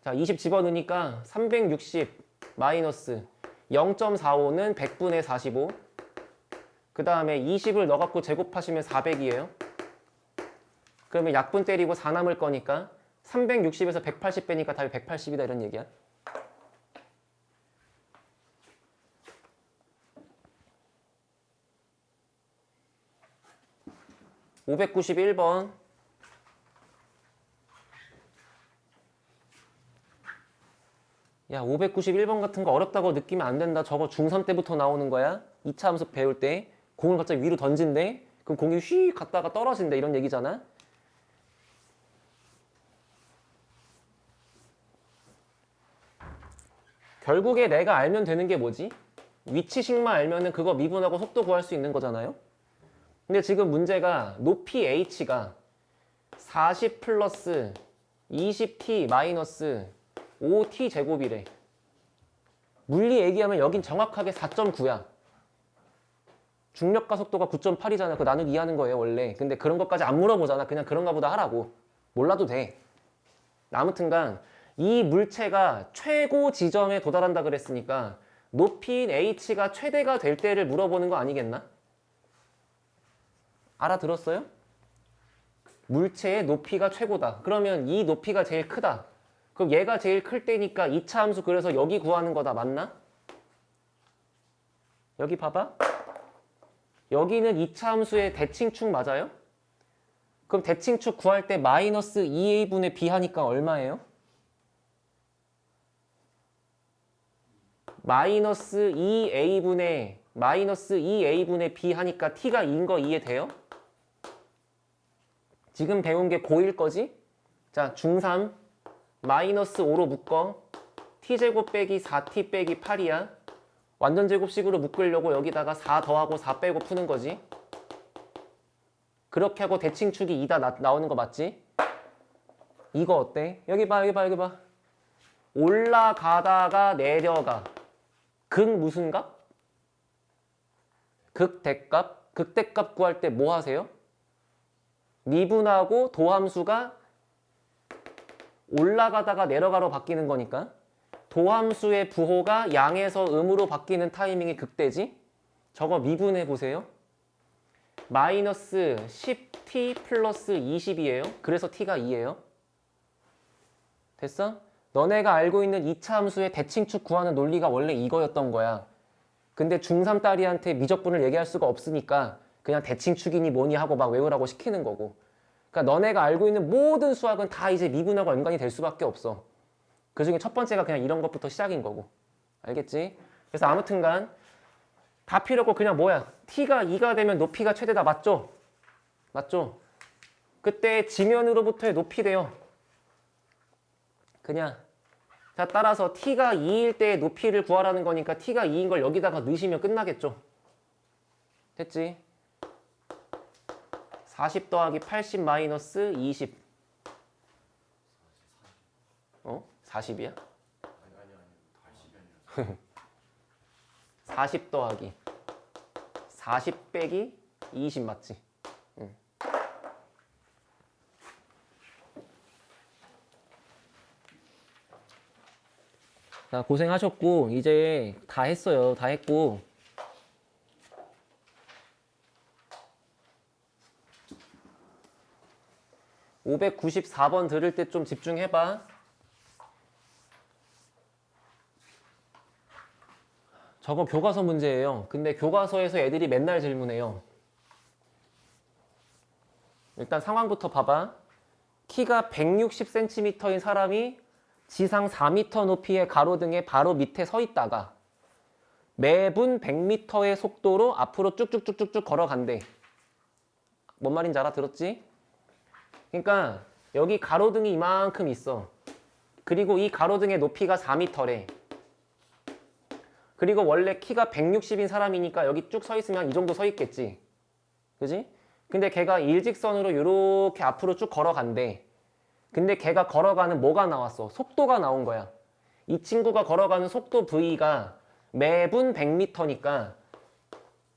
자, 20 집어넣으니까 360 마이너스 0.45는 100분의 45. 그 다음에 20을 넣어갖고 제곱하시면 400이에요. 그러면 약분 때리고 4 남을 거니까 360에서 180 빼니까 답이 180이다 이런 얘기야. (591번) 야 591번 같은 거 어렵다고 느끼면 안 된다. 저거 중3 때부터 나오는 거야. 2차 함수 배울 때 공을 갑자기 위로 던진대. 그럼 공이 휘 갔다가 떨어진대 이런 얘기잖아. 결국에 내가 알면 되는 게 뭐지? 위치식만 알면은 그거 미분하고 속도 구할 수 있는 거잖아요. 근데 지금 문제가 높이 h가 40 플러스 20t 마이너스 5t 제곱이래. 물리 얘기하면 여긴 정확하게 4.9야. 중력과 속도가 9.8이잖아. 그거 나누기 2 하는 거예요 원래. 근데 그런 것까지 안 물어보잖아. 그냥 그런가 보다 하라고. 몰라도 돼. 아무튼간 이 물체가 최고 지점에 도달한다 그랬으니까 높이인 h가 최대가 될 때를 물어보는 거 아니겠나? 알아들었어요? 물체의 높이가 최고다. 그러면 이 높이가 제일 크다. 그럼 얘가 제일 클 때니까 2차 함수 그래서 여기 구하는 거다. 맞나? 여기 봐봐. 여기는 2차 함수의 대칭축 맞아요? 그럼 대칭축 구할 때 마이너스 2a분의 b 하니까 얼마예요? 마이너스 2a분의 b 하니까 t가 2인 거 이해돼요? 지금 배운 게 고1 거지? 자, 중3 마이너스 5로 묶어. t제곱 빼기 4t 빼기 8이야. 완전 제곱식으로 묶으려고 여기다가 4 더하고 4 빼고 푸는 거지. 그렇게 하고 대칭축이 2다 나오는 거 맞지? 이거 어때? 여기 봐. 올라가다가 내려가. 극 무슨 값? 극대값. 극대값 구할 때 뭐 하세요? 미분하고 도함수가 올라가다가 내려가로 바뀌는 거니까 도함수의 부호가 양에서 음으로 바뀌는 타이밍이 극대지? 저거 미분해 보세요. 마이너스 10t 플러스 20이에요. 그래서 t가 2예요. 됐어? 너네가 알고 있는 2차 함수의 대칭축 구하는 논리가 원래 이거였던 거야. 근데 중3 딸이한테 미적분을 얘기할 수가 없으니까 그냥 대칭축이니 뭐니 하고 막 외우라고 시키는 거고. 그러니까 너네가 알고 있는 모든 수학은 다 이제 미분하고 연관이 될 수밖에 없어. 그 중에 첫 번째가 그냥 이런 것부터 시작인 거고. 알겠지? 그래서 아무튼간 다 필요 없고 그냥 뭐야? t가 2가 되면 높이가 최대다. 맞죠? 맞죠? 그때 지면으로부터의 높이 돼요. 그냥. 자, 따라서 t가 2일 때의 높이를 구하라는 거니까 t가 2인 걸 여기다가 넣으시면 끝나겠죠? 됐지? 40 더하기 80 마이너스 20. 40이야? 아니. 40 더하기 40 빼기 20 맞지? 응. 자, 고생하셨고 이제 다 했어요. 다 했고 (594번) 들을 때 좀 집중해봐. 저거 교과서 문제예요. 근데 교과서에서 애들이 맨날 질문해요. 일단 상황부터 봐봐. 키가 160cm인 사람이 지상 4m 높이의 가로등에 바로 밑에 서 있다가 매분 100m의 속도로 앞으로 쭉쭉쭉쭉쭉 걸어간대. 뭔 말인지 알아? 들었지? 그러니까 여기 가로등이 이만큼 있어. 그리고 이 가로등의 높이가 4m래. 그리고 원래 키가 160인 사람이니까 여기 쭉 서 있으면 이 정도 서 있겠지. 그지? 근데 걔가 일직선으로 이렇게 앞으로 쭉 걸어간대. 근데 걔가 걸어가는 뭐가 나왔어? 속도가 나온 거야. 이 친구가 걸어가는 속도 V가 매분 100m니까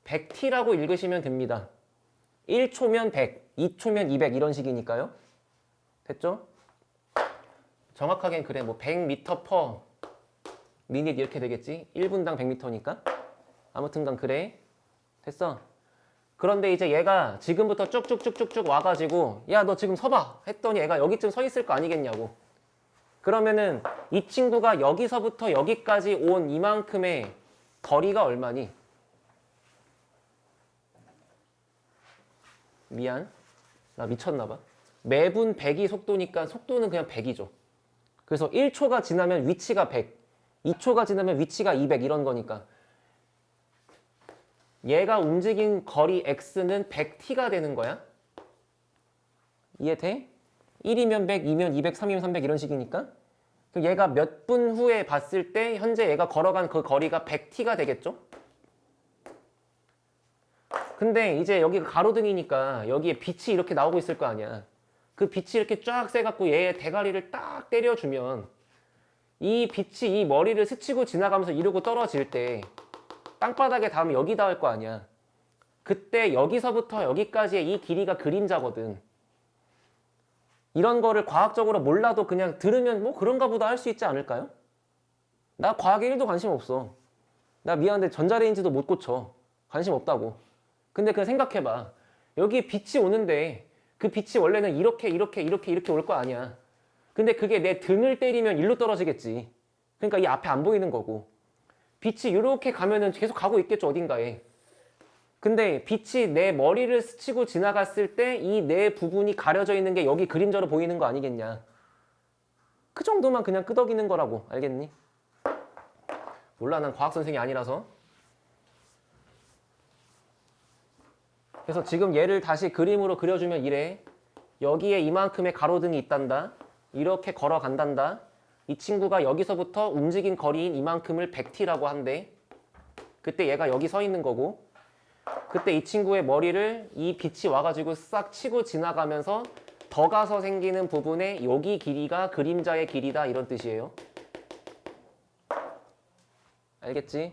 100t라고 읽으시면 됩니다. 1초면 100, 2초면 200 이런 식이니까요. 됐죠? 정확하게는 그래. 뭐 100m per minute 이렇게 되겠지? 1분당 100m니까. 아무튼간 그래. 됐어? 그런데 이제 얘가 지금부터 쭉쭉쭉쭉쭉 와가지고 야, 너 지금 서봐 했더니 얘가 여기쯤 서 있을 거 아니겠냐고. 그러면은 이 친구가 여기서부터 여기까지 온 이만큼의 거리가 얼마니? 미안, 나 미쳤나 봐. 매분 100이 속도니까 속도는 그냥 100이죠. 그래서 1초가 지나면 위치가 100, 2초가 지나면 위치가 200 이런 거니까 얘가 움직인 거리 x는 100t가 되는 거야. 이해돼? 1이면 100, 2면 200, 3이면 300 이런 식이니까 그럼 얘가 몇 분 후에 봤을 때 현재 얘가 걸어간 그 거리가 100t가 되겠죠? 근데 이제 여기가 가로등이니까 여기에 빛이 이렇게 나오고 있을 거 아니야. 그 빛이 이렇게 쫙 세갖고 얘의 대가리를 딱 때려주면 이 빛이 이 머리를 스치고 지나가면서 이러고 떨어질 때 땅바닥에 닿으면 여기 닿을 거 아니야. 그때 여기서부터 여기까지의 이 길이가 그림자거든. 이런 거를 과학적으로 몰라도 그냥 들으면 뭐 그런가 보다 할 수 있지 않을까요? 나 과학에 1도 관심 없어. 나 미안한데 전자레인지도 못 고쳐. 관심 없다고. 근데 그냥 생각해봐. 여기 빛이 오는데 그 빛이 원래는 이렇게 올 거 아니야. 근데 그게 내 등을 때리면 일로 떨어지겠지. 그러니까 이 앞에 안 보이는 거고. 빛이 이렇게 가면은 계속 가고 있겠죠, 어딘가에. 근데 빛이 내 머리를 스치고 지나갔을 때 이 내 부분이 가려져 있는 게 여기 그림자로 보이는 거 아니겠냐. 그 정도만 그냥 끄덕이는 거라고. 알겠니? 몰라, 난 과학 선생이 아니라서. 그래서 지금 얘를 다시 그림으로 그려주면 이래. 여기에 이만큼의 가로등이 있단다. 이렇게 걸어간단다. 이 친구가 여기서부터 움직인 거리인 이만큼을 100t라고 한대. 그때 얘가 여기 서 있는 거고, 그때 이 친구의 머리를 이 빛이 와가지고 싹 치고 지나가면서 더 가서 생기는 부분에 여기 길이가 그림자의 길이다, 이런 뜻이에요. 알겠지?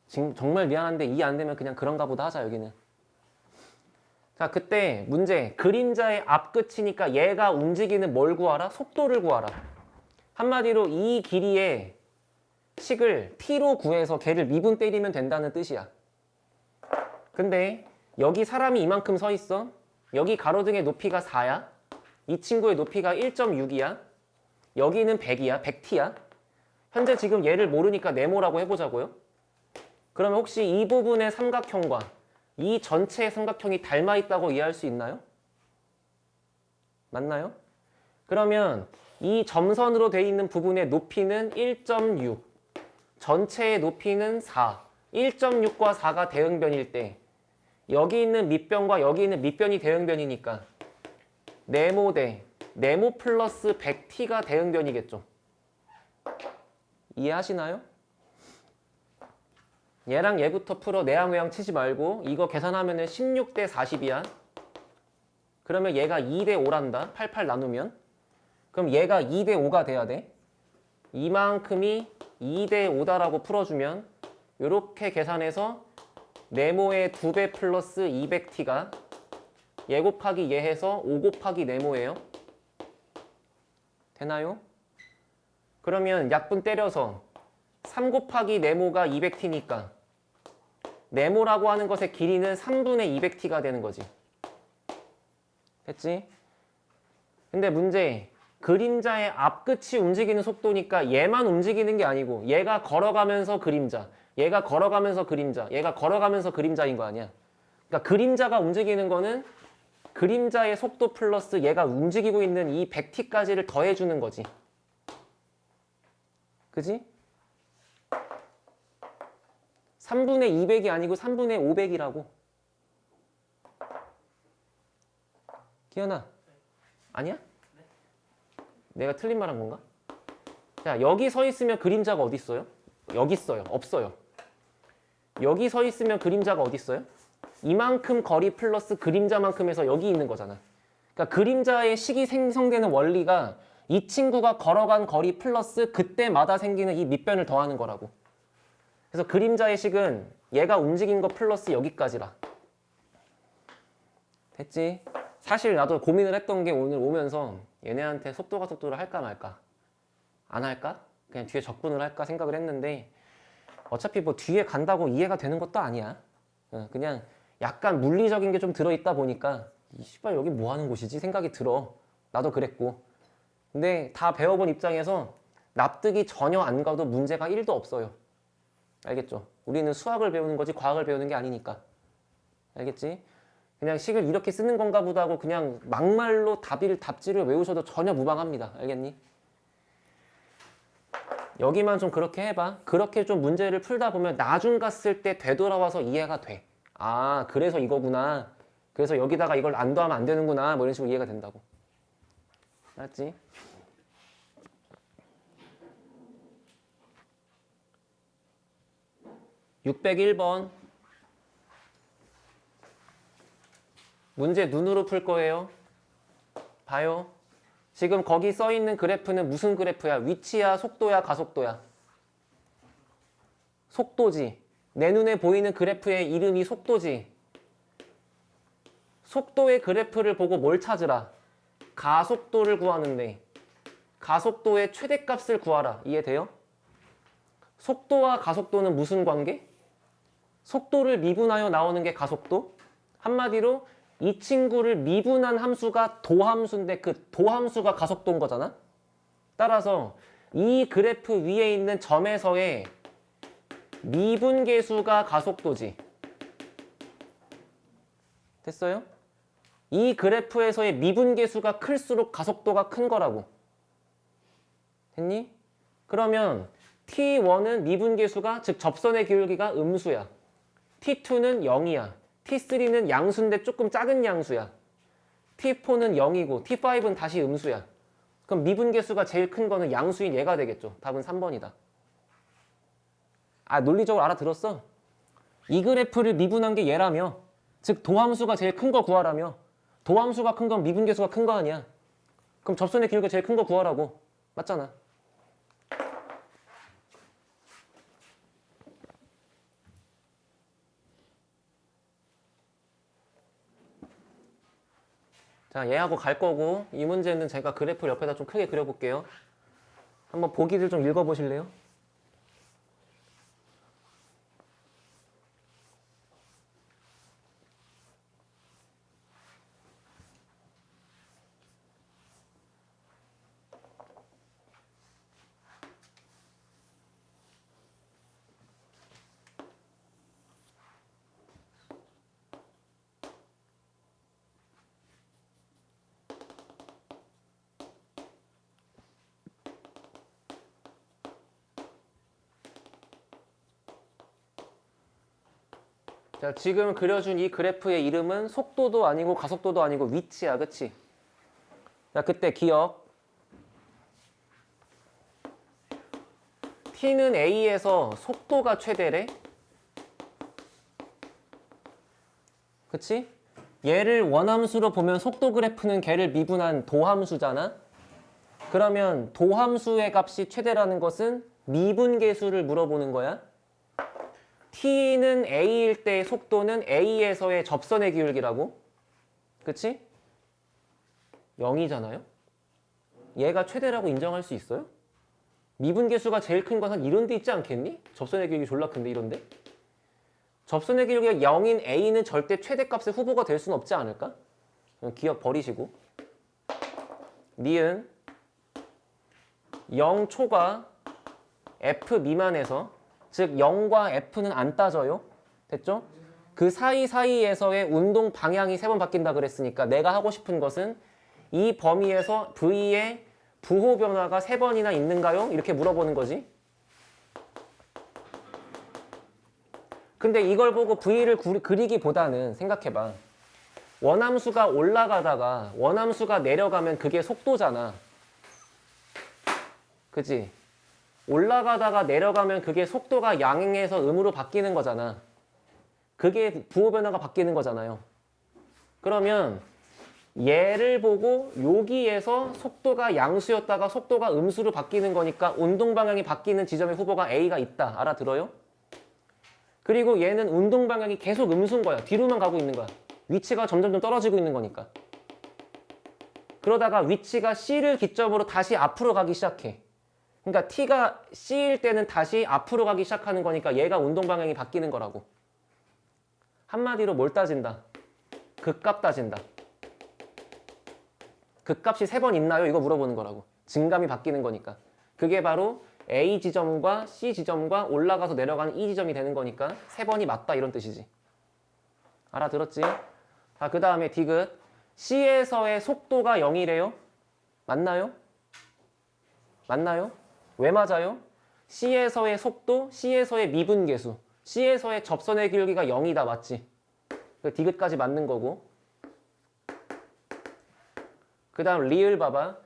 지금 정말 미안한데 이해 안 되면 그냥 그런가 보다 하자, 여기는. 자, 그때 문제. 그림자의 앞끝이니까 얘가 움직이는 뭘 구하라? 속도를 구하라. 한마디로 이 길이의 식을 t로 구해서 걔를 미분 때리면 된다는 뜻이야. 근데 여기 사람이 이만큼 서 있어. 여기 가로등의 높이가 4야. 이 친구의 높이가 1.6이야. 여기는 100이야. 100t야. 현재 지금 얘를 모르니까 네모라고 해보자고요. 그러면 혹시 이 부분의 삼각형과 이 전체의 삼각형이 닮아 있다고 이해할 수 있나요? 맞나요? 그러면 이 점선으로 되어 있는 부분의 높이는 1.6, 전체의 높이는 4, 1.6과 4가 대응변일 때 여기 있는 밑변과 여기 있는 밑변이 대응변이니까 네모 대 네모 플러스 100t가 대응변이겠죠. 이해하시나요? 얘랑 얘부터 풀어. 내항외항 치지 말고. 이거 계산하면 16대 40이야. 그러면 얘가 2대 5란다. 88 나누면. 그럼 얘가 2대 5가 돼야 돼. 이만큼이 2대 5다라고 풀어주면 이렇게 계산해서 네모의 2배 플러스 200t가 얘 곱하기 얘 해서 5 곱하기 네모예요. 되나요? 그러면 약분 때려서 3 곱하기 네모가 200t니까 네모라고 하는 것의 길이는 3분의 200t가 되는 거지. 됐지? 근데 문제, 그림자의 앞끝이 움직이는 속도니까 얘만 움직이는 게 아니고 얘가 걸어가면서 그림자, 얘가 걸어가면서 그림자, 얘가 걸어가면서 그림자인 거 아니야. 그러니까 그림자가 움직이는 거는 그림자의 속도 플러스 얘가 움직이고 있는 이 100t까지를 더해주는 거지. 그지? 3분의 200이 아니고 3분의 500이라고. 기현아, 아니야? 내가 틀린 말 한 건가? 자, 여기 서 있으면 그림자가 어디 있어요? 여기 있어요. 없어요. 여기 서 있으면 그림자가 어디 있어요? 이만큼 거리 플러스 그림자만큼 해서 여기 있는 거잖아. 그러니까 그림자의 식이 생성되는 원리가 이 친구가 걸어간 거리 플러스 그때마다 생기는 이 밑변을 더하는 거라고. 그래서 그림자의 식은 얘가 움직인 거 플러스 여기까지라. 됐지? 사실 나도 고민을 했던 게 오늘 오면서 얘네한테 속도가 속도를 할까 말까. 안 할까? 그냥 뒤에 적분을 할까 생각을 했는데 어차피 뭐 뒤에 간다고 이해가 되는 것도 아니야. 그냥 약간 물리적인 게 좀 들어있다 보니까 이 씨발 여기 뭐 하는 곳이지 생각이 들어. 나도 그랬고. 근데 다 배워본 입장에서 납득이 전혀 안 가도 문제가 1도 없어요. 알겠죠? 우리는 수학을 배우는 거지 과학을 배우는 게 아니니까. 알겠지? 그냥 식을 이렇게 쓰는 건가 보다 하고 그냥 막말로 답지를 외우셔도 전혀 무방합니다. 알겠니? 여기만 좀 그렇게 해봐. 그렇게 좀 문제를 풀다 보면 나중 갔을 때 되돌아와서 이해가 돼. 아, 그래서 이거구나. 그래서 여기다가 이걸 안 더하면 안 되는구나. 뭐 이런 식으로 이해가 된다고. 알았지? (601번) 문제 눈으로 풀 거예요. 봐요. 지금 거기 써 있는 그래프는 무슨 그래프야? 위치야, 속도야, 가속도야? 속도지. 내 눈에 보이는 그래프의 이름이 속도지. 속도의 그래프를 보고 뭘 찾으라? 가속도를 구하는데 가속도의 최대값을 구하라. 이해돼요? 속도와 가속도는 무슨 관계? 속도를 미분하여 나오는 게 가속도? 한마디로 이 친구를 미분한 함수가 도함수인데 그 도함수가 가속도인 거잖아? 따라서 이 그래프 위에 있는 점에서의 미분계수가 가속도지. 됐어요? 이 그래프에서의 미분계수가 클수록 가속도가 큰 거라고. 됐니? 그러면 T1은 미분계수가 즉 접선의 기울기가 음수야. T2는 0이야. T3는 양수인데 조금 작은 양수야. T4는 0이고 T5는 다시 음수야. 그럼 미분계수가 제일 큰 거는 양수인 얘가 되겠죠. 답은 3번이다. 아, 논리적으로 알아들었어? 이 그래프를 미분한 게 얘라며. 즉 도함수가 제일 큰 거 구하라며. 도함수가 큰 건 미분계수가 큰 거 아니야. 그럼 접선의 기울기가 제일 큰 거 구하라고. 맞잖아. 자, 얘하고 갈 거고 이 문제는 제가 그래프 옆에다 좀 크게 그려볼게요. 한번 보기들 좀 읽어보실래요? 자, 지금 그려준 이 그래프의 이름은 속도도 아니고 가속도도 아니고 위치야, 그치? 자, 그때 기억. T는 A에서 속도가 최대래. 그치? 얘를 원함수로 보면 속도 그래프는 걔를 미분한 도함수잖아? 그러면 도함수의 값이 최대라는 것은 미분계수를 물어보는 거야. T는 A일 때의 속도는 A에서의 접선의 기울기라고. 그치? 0이잖아요? 얘가 최대라고 인정할 수 있어요? 미분계수가 제일 큰 건 한 이런 데 있지 않겠니? 접선의 기울기 졸라 큰데 이런데? 접선의 기울기가 0인 A는 절대 최대값의 후보가 될 수는 없지 않을까? 기억 버리시고. 니은 0초가 F 미만에서 즉 0과 F는 안 따져요. 됐죠? 그 사이사이에서의 운동 방향이 3번 바뀐다 그랬으니까 내가 하고 싶은 것은 이 범위에서 V의 부호 변화가 3번이나 있는가요? 이렇게 물어보는 거지. 근데 이걸 보고 V를 그리기보다는 생각해봐. 원함수가 올라가다가 원함수가 내려가면 그게 속도잖아. 그치? 올라가다가 내려가면 그게 속도가 양에서 음으로 바뀌는 거잖아. 그게 부호 변화가 바뀌는 거잖아요. 그러면 얘를 보고 여기에서 속도가 양수였다가 속도가 음수로 바뀌는 거니까 운동 방향이 바뀌는 지점의 후보가 A가 있다. 알아들어요? 그리고 얘는 운동 방향이 계속 음수인 거야. 뒤로만 가고 있는 거야. 위치가 점점 떨어지고 있는 거니까. 그러다가 위치가 C를 기점으로 다시 앞으로 가기 시작해. 그러니까 T가 C일 때는 다시 앞으로 가기 시작하는 거니까 얘가 운동 방향이 바뀌는 거라고. 한마디로 뭘 따진다? 극값 따진다. 극값이 3번 있나요? 이거 물어보는 거라고. 증감이 바뀌는 거니까. 그게 바로 A 지점과 C 지점과 올라가서 내려가는 E 지점이 되는 거니까 3번이 맞다 이런 뜻이지. 알아들었지? 자, 그 다음에 디귿. C에서의 속도가 0이래요? 맞나요? 맞나요? 왜 맞아요? C에서의 속도, C에서의 미분계수, C에서의 접선의 기울기가 0이다. 맞지? 그 디귿까지 맞는 거고. 그 다음 리을 봐봐.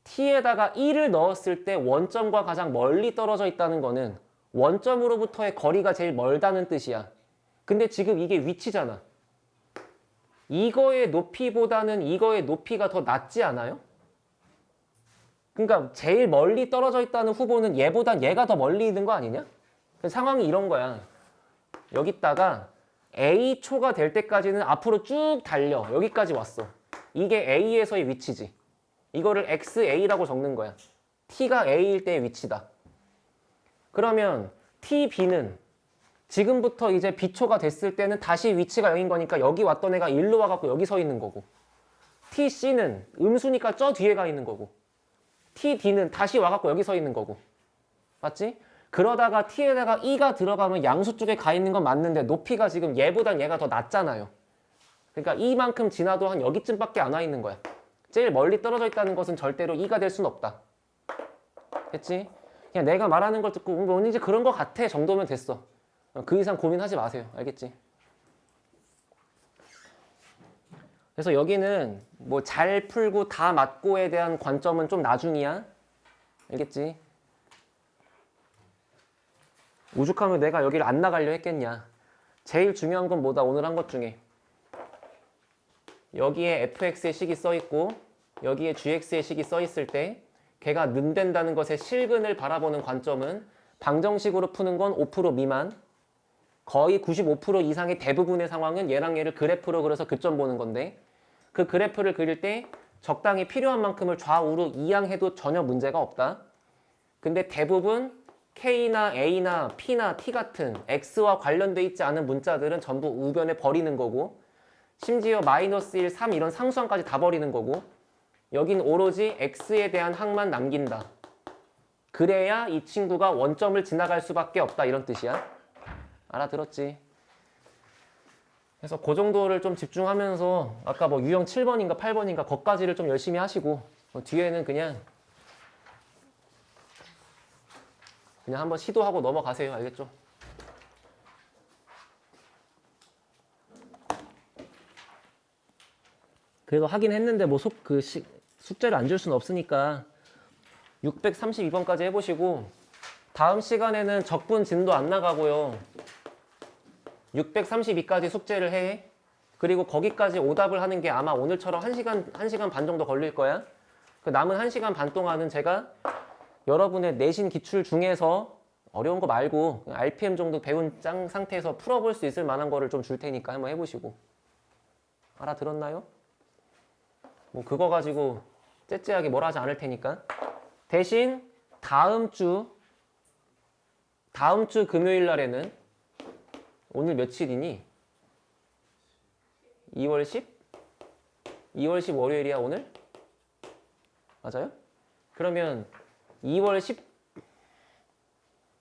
T에다가 1을 넣었을 때 원점과 가장 멀리 떨어져 있다는 거는 원점으로부터의 거리가 제일 멀다는 뜻이야. 근데 지금 이게 위치잖아. 이거의 높이보다는 이거의 높이가 더 낮지 않아요? 그러니까 제일 멀리 떨어져 있다는 후보는 얘보단 얘가 더 멀리 있는 거 아니냐? 상황이 이런 거야. 여기다가 A초가 될 때까지는 앞으로 쭉 달려. 여기까지 왔어. 이게 A에서의 위치지. 이거를 XA라고 적는 거야. T가 A일 때의 위치다. 그러면 TB는 지금부터 이제 B초가 됐을 때는 다시 위치가 0인 거니까 여기 왔던 애가 일로 와갖고 여기 서 있는 거고. TC는 음수니까 저 뒤에 가 있는 거고. TD는 다시 와갖고 여기 서 있는 거고. 맞지? 그러다가 T에다가 E가 들어가면 양수 쪽에 가 있는 건 맞는데 높이가 지금 얘보단 얘가 더 낮잖아요. 그러니까 E만큼 지나도 한 여기쯤밖에 안 와 있는 거야. 제일 멀리 떨어져 있다는 것은 절대로 E가 될 수는 없다. 됐지? 그냥 내가 말하는 걸 듣고 뭔지 그런 거 같아 정도면 됐어. 그 이상 고민하지 마세요. 알겠지? 그래서 여기는 뭐 잘 풀고 다 맞고에 대한 관점은 좀 나중이야. 알겠지? 오죽하면 내가 여기를 안 나가려 했겠냐. 제일 중요한 건 뭐다? 오늘 한 것 중에 여기에 fx의 식이 써 있고 여기에 gx의 식이 써 있을 때 걔가 는된다는 것의 실근을 바라보는 관점은 방정식으로 푸는 건 5% 미만, 거의 95% 이상의 대부분의 상황은 얘랑 얘를 그래프로 그려서 교점 보는 건데 그 그래프를 그릴 때 적당히 필요한 만큼을 좌우로 이항해도 전혀 문제가 없다. 근데 대부분 K나 A나 P나 T 같은 X와 관련돼 있지 않은 문자들은 전부 우변에 버리는 거고 심지어 마이너스 1, 3 이런 상수항까지 다 버리는 거고 여긴 오로지 X에 대한 항만 남긴다. 그래야 이 친구가 원점을 지나갈 수밖에 없다 이런 뜻이야. 알아들었지? 그래서 그 정도를 좀 집중하면서 아까 뭐 유형 7번인가 8번인가 거기까지를 좀 열심히 하시고 뒤에는 그냥 한번 시도하고 넘어가세요. 알겠죠? 그래도 하긴 했는데 뭐 숙제를 안 줄 수는 없으니까 632번까지 해보시고 다음 시간에는 적분 진도 안 나가고요. 632까지 숙제를 해. 그리고 거기까지 오답을 하는 게 아마 오늘처럼 1시간 반 정도 걸릴 거야. 그 남은 1시간 반 동안은 제가 여러분의 내신 기출 중에서 어려운 거 말고 RPM 정도 배운 상태에서 풀어볼 수 있을 만한 거를 좀 줄 테니까 한번 해보시고. 알아들었나요? 뭐 그거 가지고 째째하게 뭐라 하지 않을 테니까. 대신 다음 주 금요일 날에는 오늘 며칠이니? 2월 10? 2월 10 월요일이야 오늘? 맞아요? 그러면 2월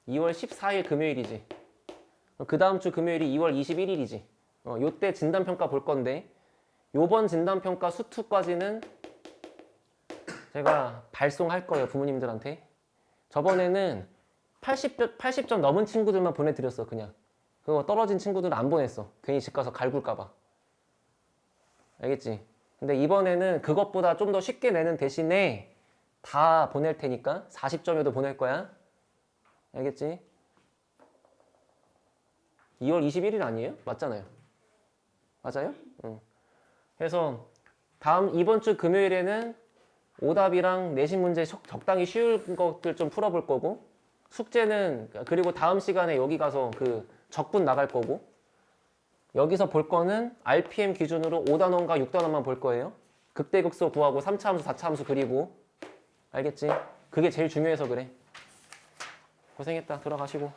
14일 금요일이지. 그 다음 주 금요일이 2월 21일이지. 요때 진단평가 볼 건데 요번 진단평가 수투까지는 제가 발송할 거예요 부모님들한테. 저번에는 80점 넘은 친구들만 보내드렸어 그냥. 그거 떨어진 친구들은 안 보냈어. 괜히 집 가서 갈굴까봐. 알겠지? 근데 이번에는 그것보다 좀 더 쉽게 내는 대신에 다 보낼 테니까 40점에도 보낼 거야. 알겠지? 2월 21일 아니에요? 맞잖아요. 맞아요? 응. 그래서 이번 주 금요일에는 오답이랑 내신 문제 적당히 쉬운 것들 좀 풀어볼 거고 숙제는 그리고 다음 시간에 여기 가서 그 적분 나갈 거고 여기서 볼 거는 RPM 기준으로 5단원과 6단원만 볼 거예요. 극대극소 구하고 3차 함수, 4차 함수 그리고 알겠지? 그게 제일 중요해서 그래. 고생했다. 들어가시고.